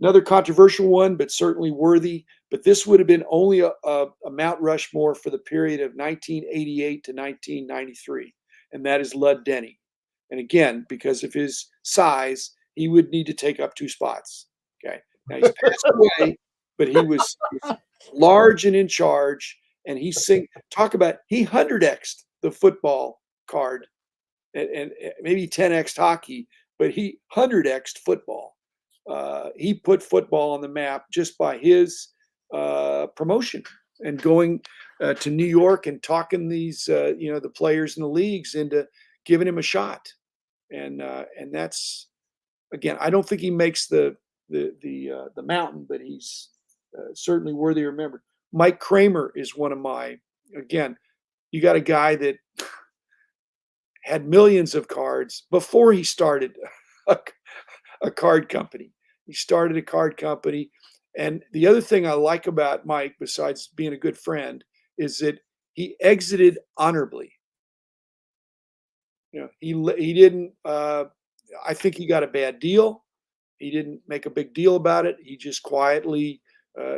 Another controversial one, but certainly worthy. But this would have been only a Mount Rushmore for the period of 1988 to 1993, and that is Lud Denny. And again, because of his size, he would need to take up 2 spots. Okay, now he's passed away, but he was large and in charge. And he 100x'd the football card, and maybe 10x'd hockey, but he 100x'd football. He put football on the map just by his promotion and going to New York and talking these the players in the leagues into giving him a shot. And that's, again, I don't think he makes the mountain, but he's certainly worthy of remembered. Mike Kramer is one of my, again, you got a guy that had millions of cards before he started a card company. He started a card company. And the other thing I like about Mike, besides being a good friend, is that he exited honorably. He didn't, I think he got a bad deal. He didn't make a big deal about it. He just quietly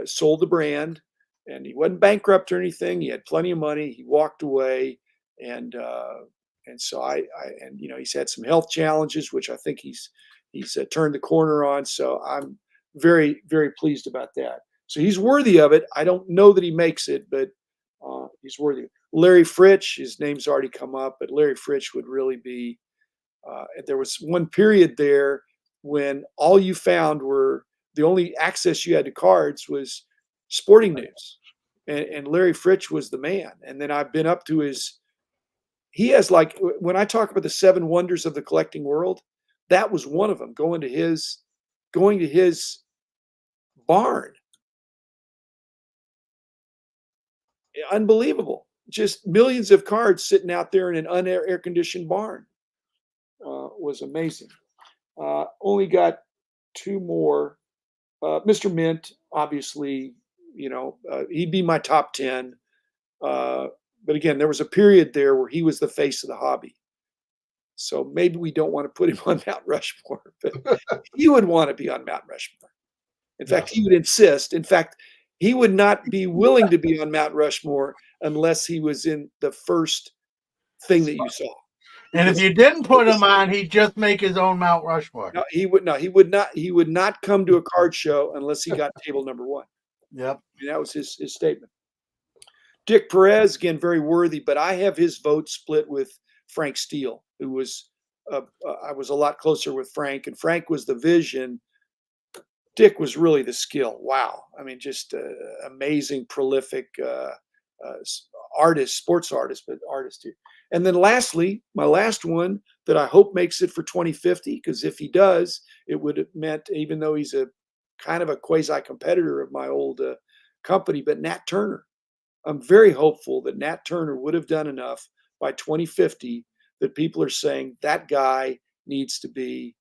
sold the brand. And he wasn't bankrupt or anything. He had plenty of money. He walked away, and so he's had some health challenges, which I think he's turned the corner on. So I'm very, very pleased about that. So he's worthy of it. I don't know that he makes it, but he's worthy. Larry Fritsch, his name's already come up, but Larry Fritsch would really be. There was one period there when all you found were the only access you had to cards was sporting news, and Larry Fritsch was the man. And then I've been up to he has, like, when I talk about the 7 wonders of the collecting world, that was one of them, going to his barn. Unbelievable. Just millions of cards sitting out there in an unair conditioned barn. Was amazing. Only got 2 more. Mr. Mint, obviously, he'd be my top 10. But again, there was a period there where he was the face of the hobby. So maybe we don't want to put him on Mount Rushmore, but he would want to be on Mount Rushmore. In fact, he would insist. In fact, he would not be willing to be on Mount Rushmore unless he was in the first thing that you saw. And if you didn't put him on, he'd just make his own Mount Rushmore. No, he would not. He would not come to a card show unless he got table number one. Yep. I mean, that was his statement. Dick Perez, again, very worthy, but I have his vote split with Frank Steele, who was I was a lot closer with Frank, and Frank was the vision. Dick was really the skill. Wow. I mean, just amazing, prolific artist, sports artist, but artist too. And then lastly, my last one that I hope makes it for 2050, because if he does, it would have meant, even though he's a kind of a quasi-competitor of my old company, but Nat Turner. I'm very hopeful that Nat Turner would have done enough by 2050 that people are saying that guy needs to be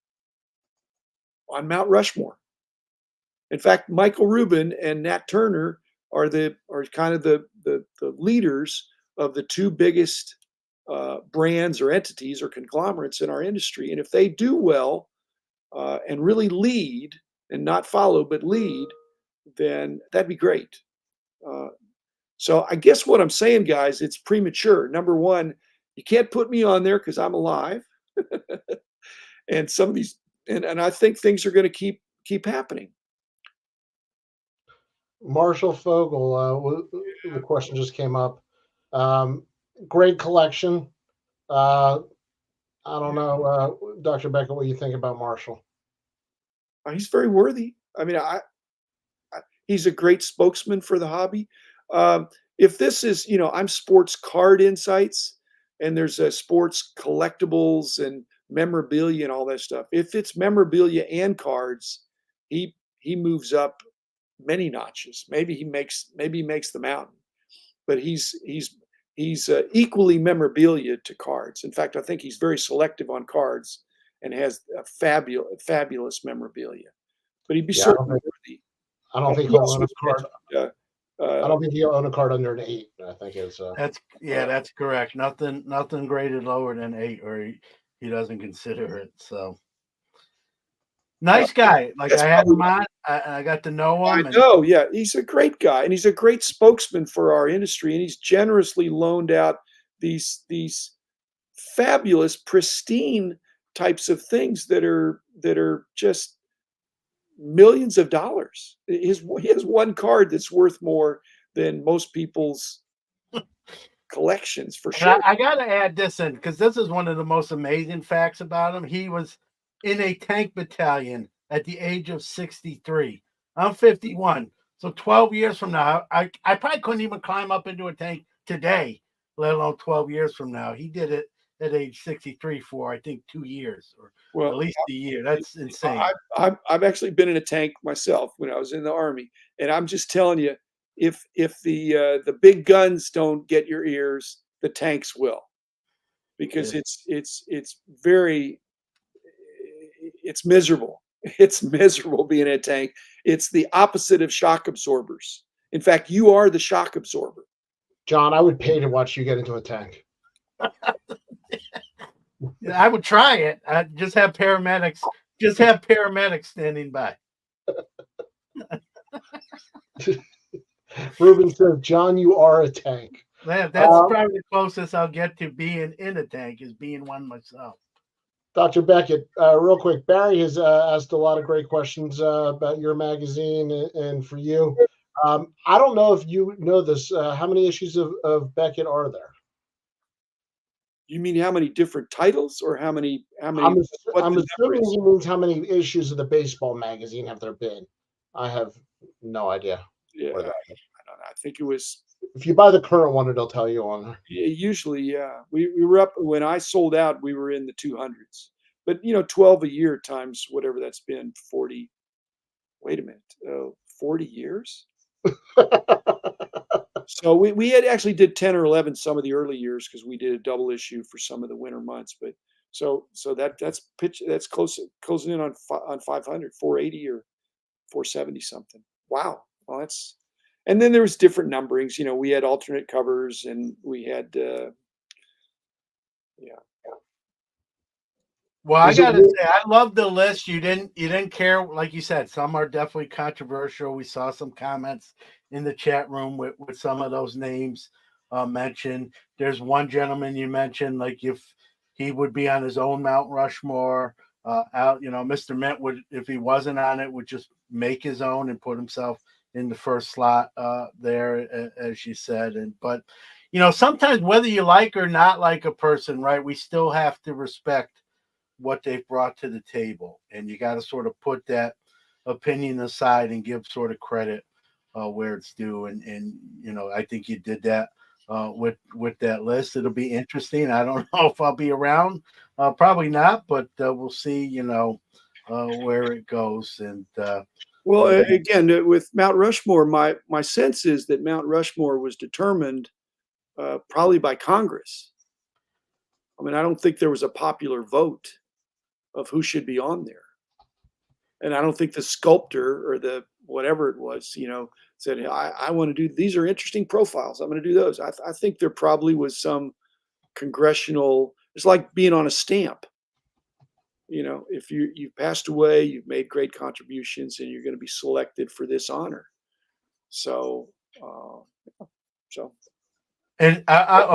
on Mount Rushmore. In fact, Michael Rubin and Nat Turner are kind of the leaders of the two biggest brands or entities or conglomerates in our industry. And if they do well and really lead and not follow, but lead, then that'd be great. So I guess what I'm saying, guys, it's premature. Number one, you can't put me on there because I'm alive. And some of these, and I think things are going to keep happening. Marshall Fogel, the question just came up. Great collection. I don't know, Dr. Beckett, what you think about Marshall? He's very worthy. I mean, he's a great spokesman for the hobby. If this is, I'm Sports Card Insights, and there's sports collectibles and memorabilia and all that stuff. If it's memorabilia and cards, he moves up many notches. Maybe he makes the mountain, but he's equally memorabilia to cards. In fact, I think he's very selective on cards and has a fabulous memorabilia. But he'd be certainly worthy. I don't think he'll own a card. I don't think he'll own a card under an 8. I think it's that's correct. Nothing graded lower than 8, or he doesn't consider it. So nice guy. Like, I had him on. I got to know him. I know. Yeah, he's a great guy, and he's a great spokesman for our industry. And he's generously loaned out these fabulous, pristine types of things that are just millions of dollars. He has one card that's worth more than most people's collections, for sure. I got to add this in, because this is one of the most amazing facts about him. He was in a tank battalion at the age of 63. I'm 51. So 12 years from now, I probably couldn't even climb up into a tank today, let alone 12 years from now. He did it at age 63 for, I think, 2 years, or at least a year. That's insane. I've actually been in a tank myself when I was in the Army, and I'm just telling you, if the big guns don't get your ears, the tanks will, because it's miserable. It's miserable being in a tank. It's the opposite of shock absorbers. In fact, you are the shock absorber. John, I would pay to watch you get into a tank. I would try it. I'd just have paramedics. Just have paramedics standing by. Ruben says, "John, you are a tank." That's probably the closest I'll get to being in a tank, is being one myself. Dr. Beckett, real quick, Barry has asked a lot of great questions about your magazine and for you. I don't know if you know this. How many issues of Beckett are there? You mean how many different titles, or how many? I'm assuming he means how many issues of the baseball magazine have there been. I have no idea. Yeah, I don't know. I think it was. If you buy the current one, it'll tell you on there. Yeah, usually, yeah. We were up when I sold out. We were in the 200s, but 12 a year times whatever that's been, 40. Wait a minute, 40 years. So we had actually did 10 or 11 some of the early years, because we did a double issue for some of the winter months. But so that's closing in on 500, 480 or 470 something. Wow. Well, and then there was different numberings. We had alternate covers, and we had Well, I gotta say, I love the list. You didn't care, like you said. Some are definitely controversial. We saw some comments in the chat room with some of those names mentioned. There's one gentleman you mentioned, like, if he would be on his own Mount Rushmore. Mr. Mint would, if he wasn't on it, would just make his own and put himself in the first slot there, as you said. But sometimes whether you like or not like a person, right, we still have to respect what they've brought to the table, and you got to sort of put that opinion aside and give sort of credit where it's due. And I think you did that with that list. It'll be interesting. I don't know if I'll be around. Probably not, but we'll see. Where it goes. And again, with Mount Rushmore, my sense is that Mount Rushmore was determined probably by Congress. I mean, I don't think there was a popular vote of who should be on there. And I don't think the sculptor or the whatever it was, said, I want to do, these are interesting profiles, I'm going to do those. I think there probably was some congressional, it's like being on a stamp. If you've passed away, you've made great contributions, and you're going to be selected for this honor. So. And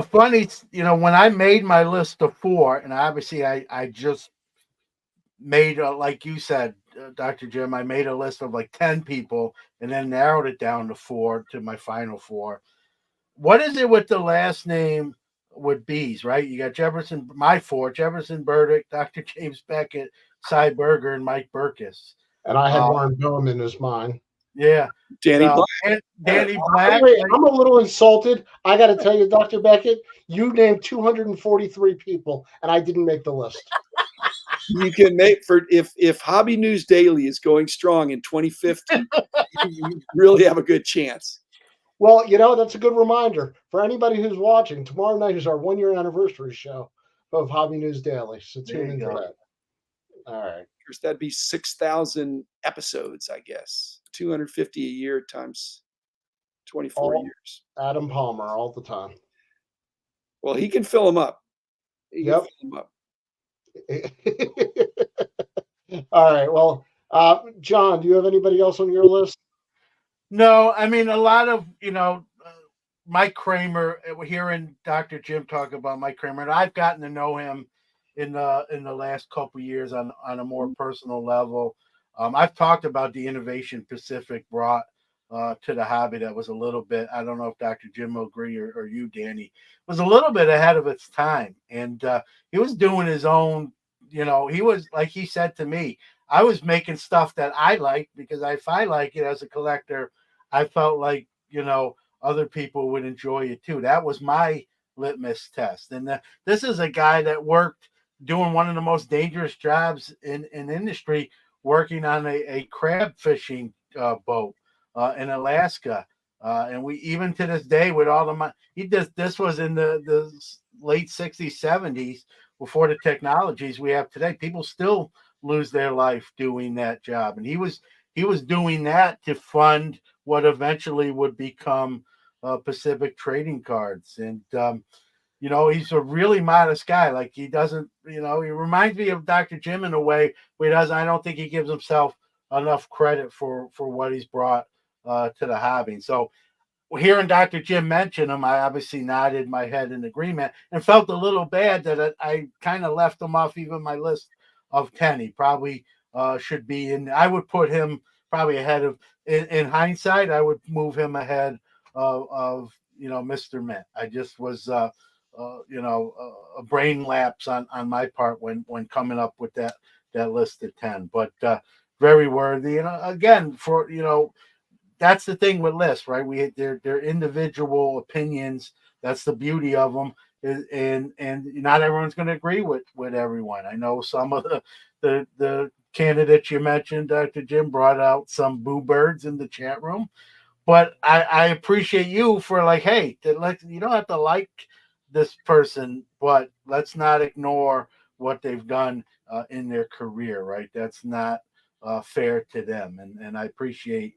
funny, when I made my list of 4, and obviously I just made, like you said, Dr. Jim, I made a list of like 10 people and then narrowed it down to 4, to my final 4. What is it with the last name with B's, right? You got Jefferson, my 4, Jefferson Burdick, Dr. James Beckett, Cy Berger, and Mike Burkus. And I had Warren Bowman as mine. Yeah. Danny Black. Danny Black. I'm a little insulted. I got to tell you, Dr. Beckett, you named 243 people, and I didn't make the list. You can make if Hobby News Daily is going strong in 2050, you really have a good chance. Well, that's a good reminder for anybody who's watching. Tomorrow night is our 1-year anniversary show of Hobby News Daily. So tune into that. All right. That'd be 6,000 episodes, I guess. 250 a year times 24 years. Adam Palmer all the time. Well, he can fill them up. Yep. All right. Well, John, do you have anybody else on your list? No, I mean, a lot of, Mike Kramer, hearing Dr. Jim talk about Mike Kramer, and I've gotten to know him in the last couple of years on a more personal level. I've talked about the innovation Pacific brought to the hobby that was a little bit, I don't know if Dr. Jim will agree or you, Danny, was a little bit ahead of its time. And he was doing his own, he was, like he said to me, I was making stuff that I liked because if I like it as a collector, I felt like, other people would enjoy it too. That was my litmus test. And this is a guy that worked doing one of the most dangerous jobs in industry, working on a crab fishing boat in Alaska. And we, even to this day, with all the money, this was in the late 60s, 70s, before the technologies we have today. People still lose their life doing that job. And he was doing that to fund what eventually would become Pacific Trading Cards. And, he's a really modest guy. Like, he doesn't, he reminds me of Dr. Jim in a way where I don't think he gives himself enough credit for what he's brought to the hobby. So hearing Dr. Jim mention him, I obviously nodded my head in agreement and felt a little bad that I kind of left him off even my list of 10. He probably should be in. I would put him probably ahead of, in hindsight, I would move him ahead of Mr. Mint. I just was a brain lapse on my part when coming up with that list of 10, but very worthy. And again, for that's the thing with lists, right? They're individual opinions. That's the beauty of them. And not everyone's going to agree with everyone. I know some of the candidates you mentioned, Dr. Jim, brought out some boo birds in the chat room, but I appreciate you for like, hey, you don't have to like this person, but let's not ignore what they've done in their career, right? That's not fair to them. And I appreciate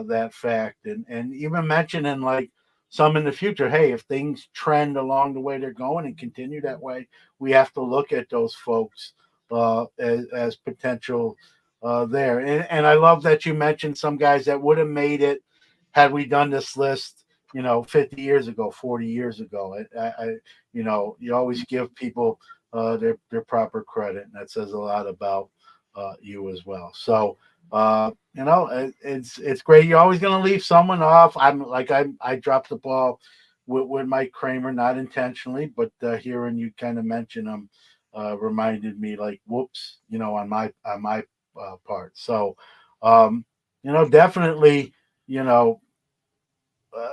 that fact. And even mentioning like some in the future, hey, if things trend along the way they're going and continue that way, we have to look at those folks as potential there. And I love that you mentioned some guys that would have made it had we done this list 50 years ago, 40 years ago. You always give people their proper credit, and that says a lot about you as well. So it's great. You're always going to leave someone off. I dropped the ball with Mike Kramer, not intentionally, but hearing you kind of mention him reminded me, like, whoops, on my part. So definitely,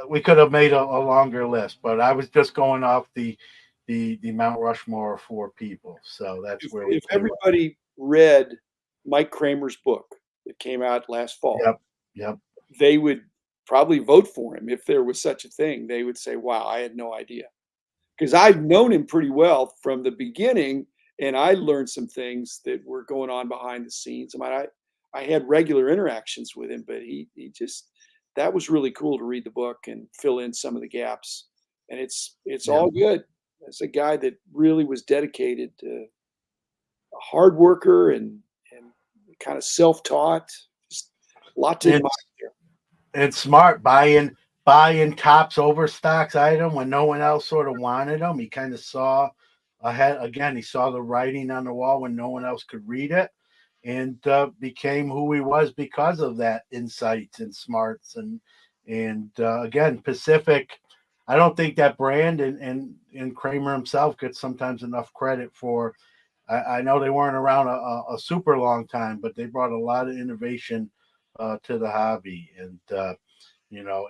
we could have made a longer list, but I was just going off the Mount Rushmore for people. So that's where if everybody read Mike Kramer's book that came out last fall, yep, they would probably vote for him. If there was such a thing, they would say, wow, I had no idea. Because I've known him pretty well from the beginning, and I learned some things that were going on behind the scenes. I had regular interactions with him, but he just, that was really cool to read the book and fill in some of the gaps. And it's all good. It's a guy that really was dedicated to a hard worker and kind of self-taught. Just a lot to admire there. It's smart buying Topps overstocks item when no one else sort of wanted them. He kind of saw ahead. Again, he saw the writing on the wall when no one else could read it, and became who he was because of that insights and smarts. And again, Pacific, I don't think that brand and Kramer himself gets sometimes enough credit for. I know they weren't around a super long time, but they brought a lot of innovation to the hobby. And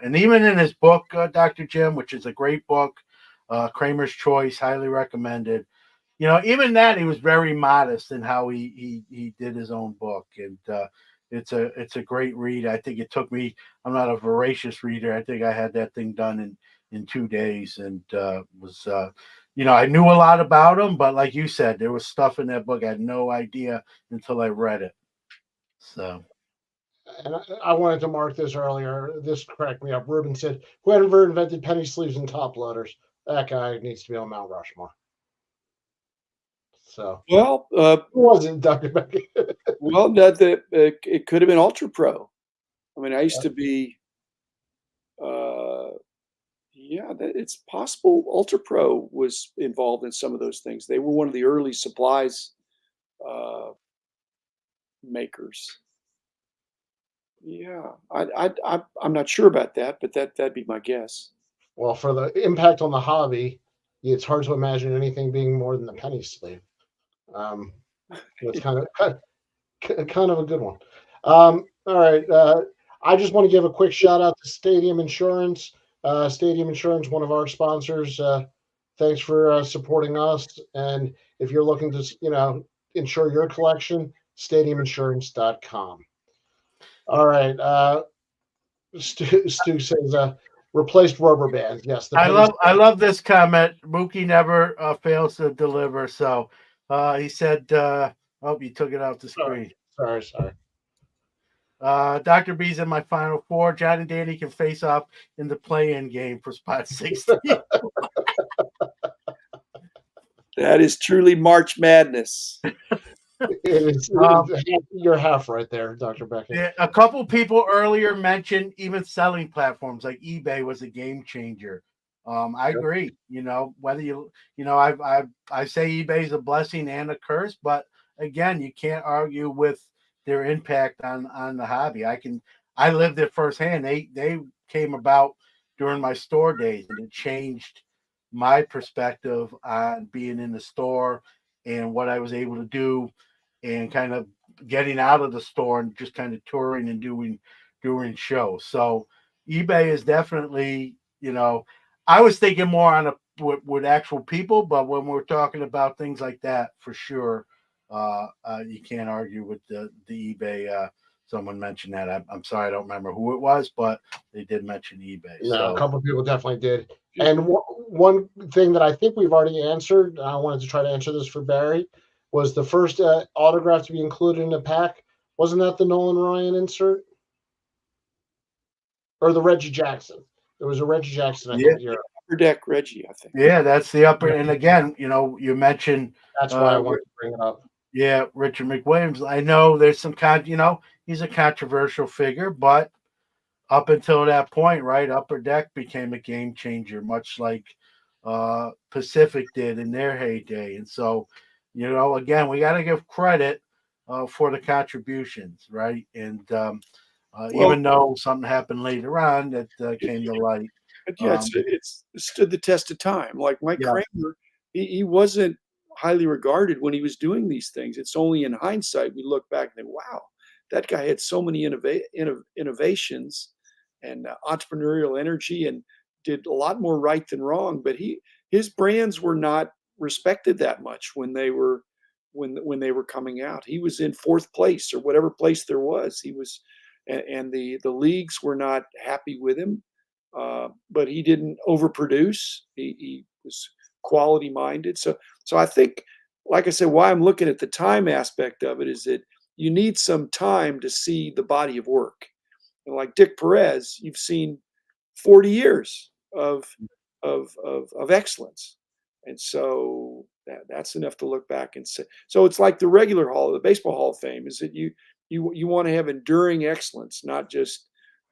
and even in his book, Dr. Jim, which is a great book, Kramer's Choice, highly recommended. Even that, he was very modest in how he did his own book, and it's a great read. I think it took me. I'm not a voracious reader. I think I had that thing done in 2 days, and was I knew a lot about him, but like you said, there was stuff in that book I had no idea until I read it. So. And I wanted to mark this earlier. This cracked me up. Ruben said, whoever invented penny sleeves and top loaders, that guy needs to be on Mount Rushmore. So, well, who wasn't Dr. Beckett? Well, it could have been Ultra Pro. I mean, I used to be, it's possible Ultra Pro was involved in some of those things. They were one of the early supplies makers. Yeah, I'm not sure about that, but that'd be my guess. Well, for the impact on the hobby, it's hard to imagine anything being more than the penny sleeve. It's kind of a good one. All right, I just want to give a quick shout out to Stadium Insurance. Stadium Insurance, one of our sponsors. Thanks for supporting us. And if you're looking to, insure your collection, stadiuminsurance.com. All right. Stu says replaced rubber bands. Yes, I love this comment. Mookie never fails to deliver. So he said, you took it off the screen. Sorry. Dr. B's in my final four. John and Danny can face off in the play-in game for spot 16. That is truly March Madness. It is your half right there, Dr. Beckett. Yeah, a couple people earlier mentioned even selling platforms like eBay was a game changer. I agree. Whether I say eBay is a blessing and a curse, but again, you can't argue with their impact on the hobby. I lived it firsthand. They came about during my store days, and it changed my perspective on being in the store and what I was able to do, and kind of getting out of the store and just kind of touring and doing shows. So eBay is definitely, I was thinking more on with actual people, but when we're talking about things like that, for sure, you can't argue with the eBay. Someone mentioned that. I'm sorry, I don't remember who it was, but they did mention eBay. No, a couple of people definitely did. And one thing that I think we've already answered, I wanted to try to answer this for Barry, was the first autograph to be included in a pack. Wasn't that the Nolan Ryan insert? Or the Reggie Jackson? There was a Reggie Jackson, I think. Upper Deck Reggie, I think. Yeah, that's the upper. And again, you mentioned. That's why I wanted to bring it up. Yeah, Richard McWilliams. I know there's some he's a controversial figure, but up until that point, right, Upper Deck became a game changer, much like Pacific did in their heyday. And so, again, we got to give credit for the contributions, right? And Well, even though something happened later on that came to light. yeah, it's stood the test of time. Like Mike Yeah. Kramer, he wasn't highly regarded when he was doing these things. It's only in hindsight we look back and think, wow, that guy had so many innovations and entrepreneurial energy and did a lot more right than wrong. But his brands were not respected that much when they were coming out. He was in fourth place or whatever place there was. He was, and the leagues were not happy with him. But he didn't overproduce. He was quality minded. So I think, like I said, why I'm looking at the time aspect of it is that you need some time to see the body of work. And like Dick Perez, you've seen 40 years of excellence, and so that's enough to look back and say. So it's like the Baseball Hall of Fame is that you want to have enduring excellence, not just,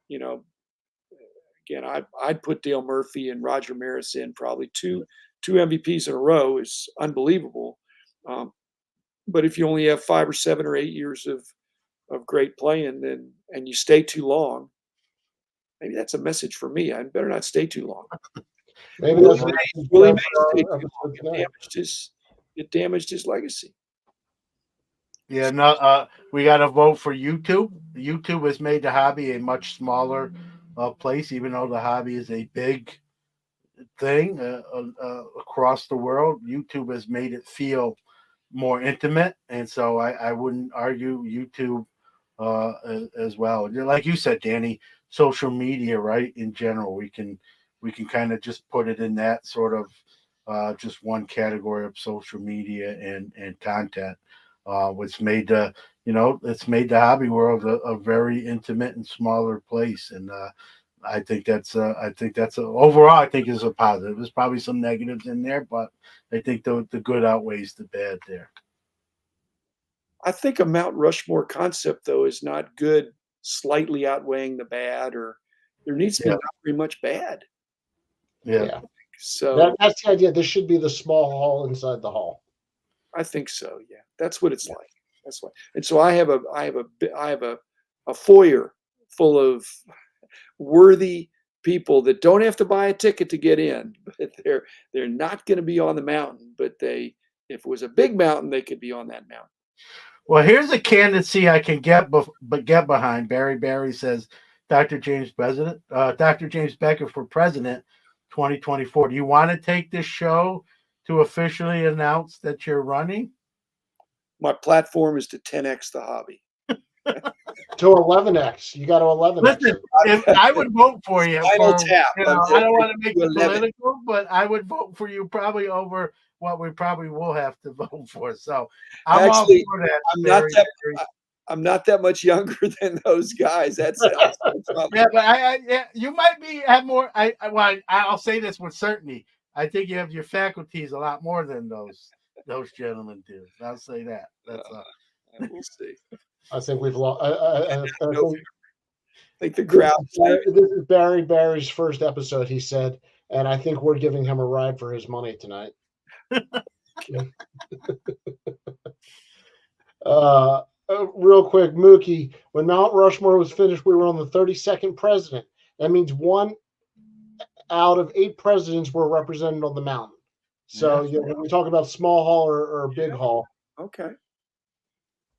again, I'd put Dale Murphy and Roger Maris in probably two MVPs in a row is unbelievable. But if you only have 5 or 7 or 8 years of great playing, and you stay too long, maybe that's a message for me. I better not stay too long. Maybe that's Willie Mays stayed too long. It damaged his legacy. Yeah, no, we got to vote for YouTube. YouTube has made the hobby a much smaller place, even though the hobby is a big thing across the world. YouTube has made it feel more intimate, and so I wouldn't argue YouTube as well. Like you said, Danny, social media, right? In general, we can kind of just put it in that sort of just one category of social media and content, which made it's made the hobby world a very intimate and smaller place, and I think that's overall I think is a positive. There's probably some negatives in there, but I think the good outweighs the bad there. I think a Mount Rushmore concept, though, is not good, slightly outweighing the bad, or there needs to be not very much bad. Yeah. So that's the idea. This should be the small hall inside the hall. I think so. Yeah, that's what it's like. That's why. And so I have a foyer full of worthy people that don't have to buy a ticket to get in, but they're not going to be on the mountain. But if it was a big mountain, they could be on that mountain. Well, here's a candidacy I can get behind. Barry says, Dr. James Beckett for president, 2024. Do you want to take this show to officially announce that you're running? My platform is to 10x the hobby. To 11x. You got to 11x. Listen, I would vote for you. I don't want to make it political, but I would vote for you probably over what we probably will have to vote for. So I'm all for that. I'm not that much younger than those guys. That's yeah, but you might have more. I'll say this with certainty. I think you have your faculties a lot more than those gentlemen do. I'll say that. That's we'll see. I think we've lost. I think the crowd. This is Barry's first episode. He said, and I think we're giving him a ride for his money tonight. Real quick, Mookie. When Mount Rushmore was finished, we were on the 32nd president. That means 1 out of 8 presidents were represented on the mountain. So when we talk about small hall or big hall, okay,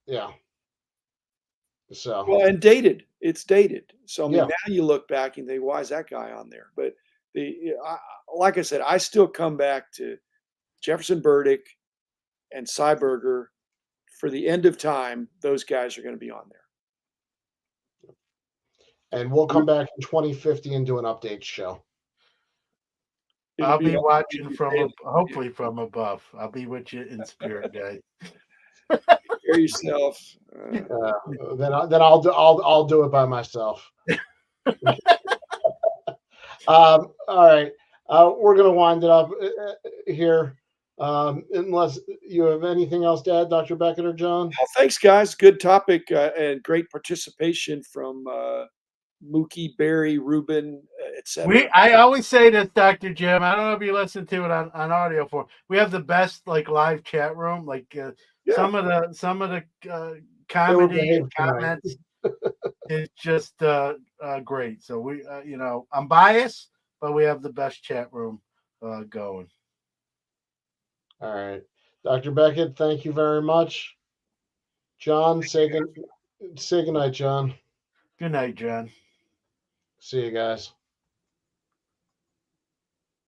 yeah. So well, and dated. It's dated. So I mean, now you look back and think, why is that guy on there? But like I said, I still come back to Jefferson Burdick and Cyberger. For the end of time, those guys are going to be on there. And we'll come back in 2050 and do an update show. I'll be watching hopefully from above. I'll be with you in spirit, guys. Hear yourself. Then I'll do it by myself. All right, we're gonna wind it up here. Unless you have anything else to add, Dr. Beckett or John. Well, thanks, guys. Good topic and great participation from Mookie, Barry, Ruben, etc. I always say this, Dr. Jim. I don't know if you listen to it on audio form. We have the best like live chat room. Like Yeah. some of the They were comedy and behaved tonight. comments is just great. So we I'm biased, but we have the best chat room going. All right. Dr. Beckett, thank you very much. John, say good night, John. Good night, John. See you guys.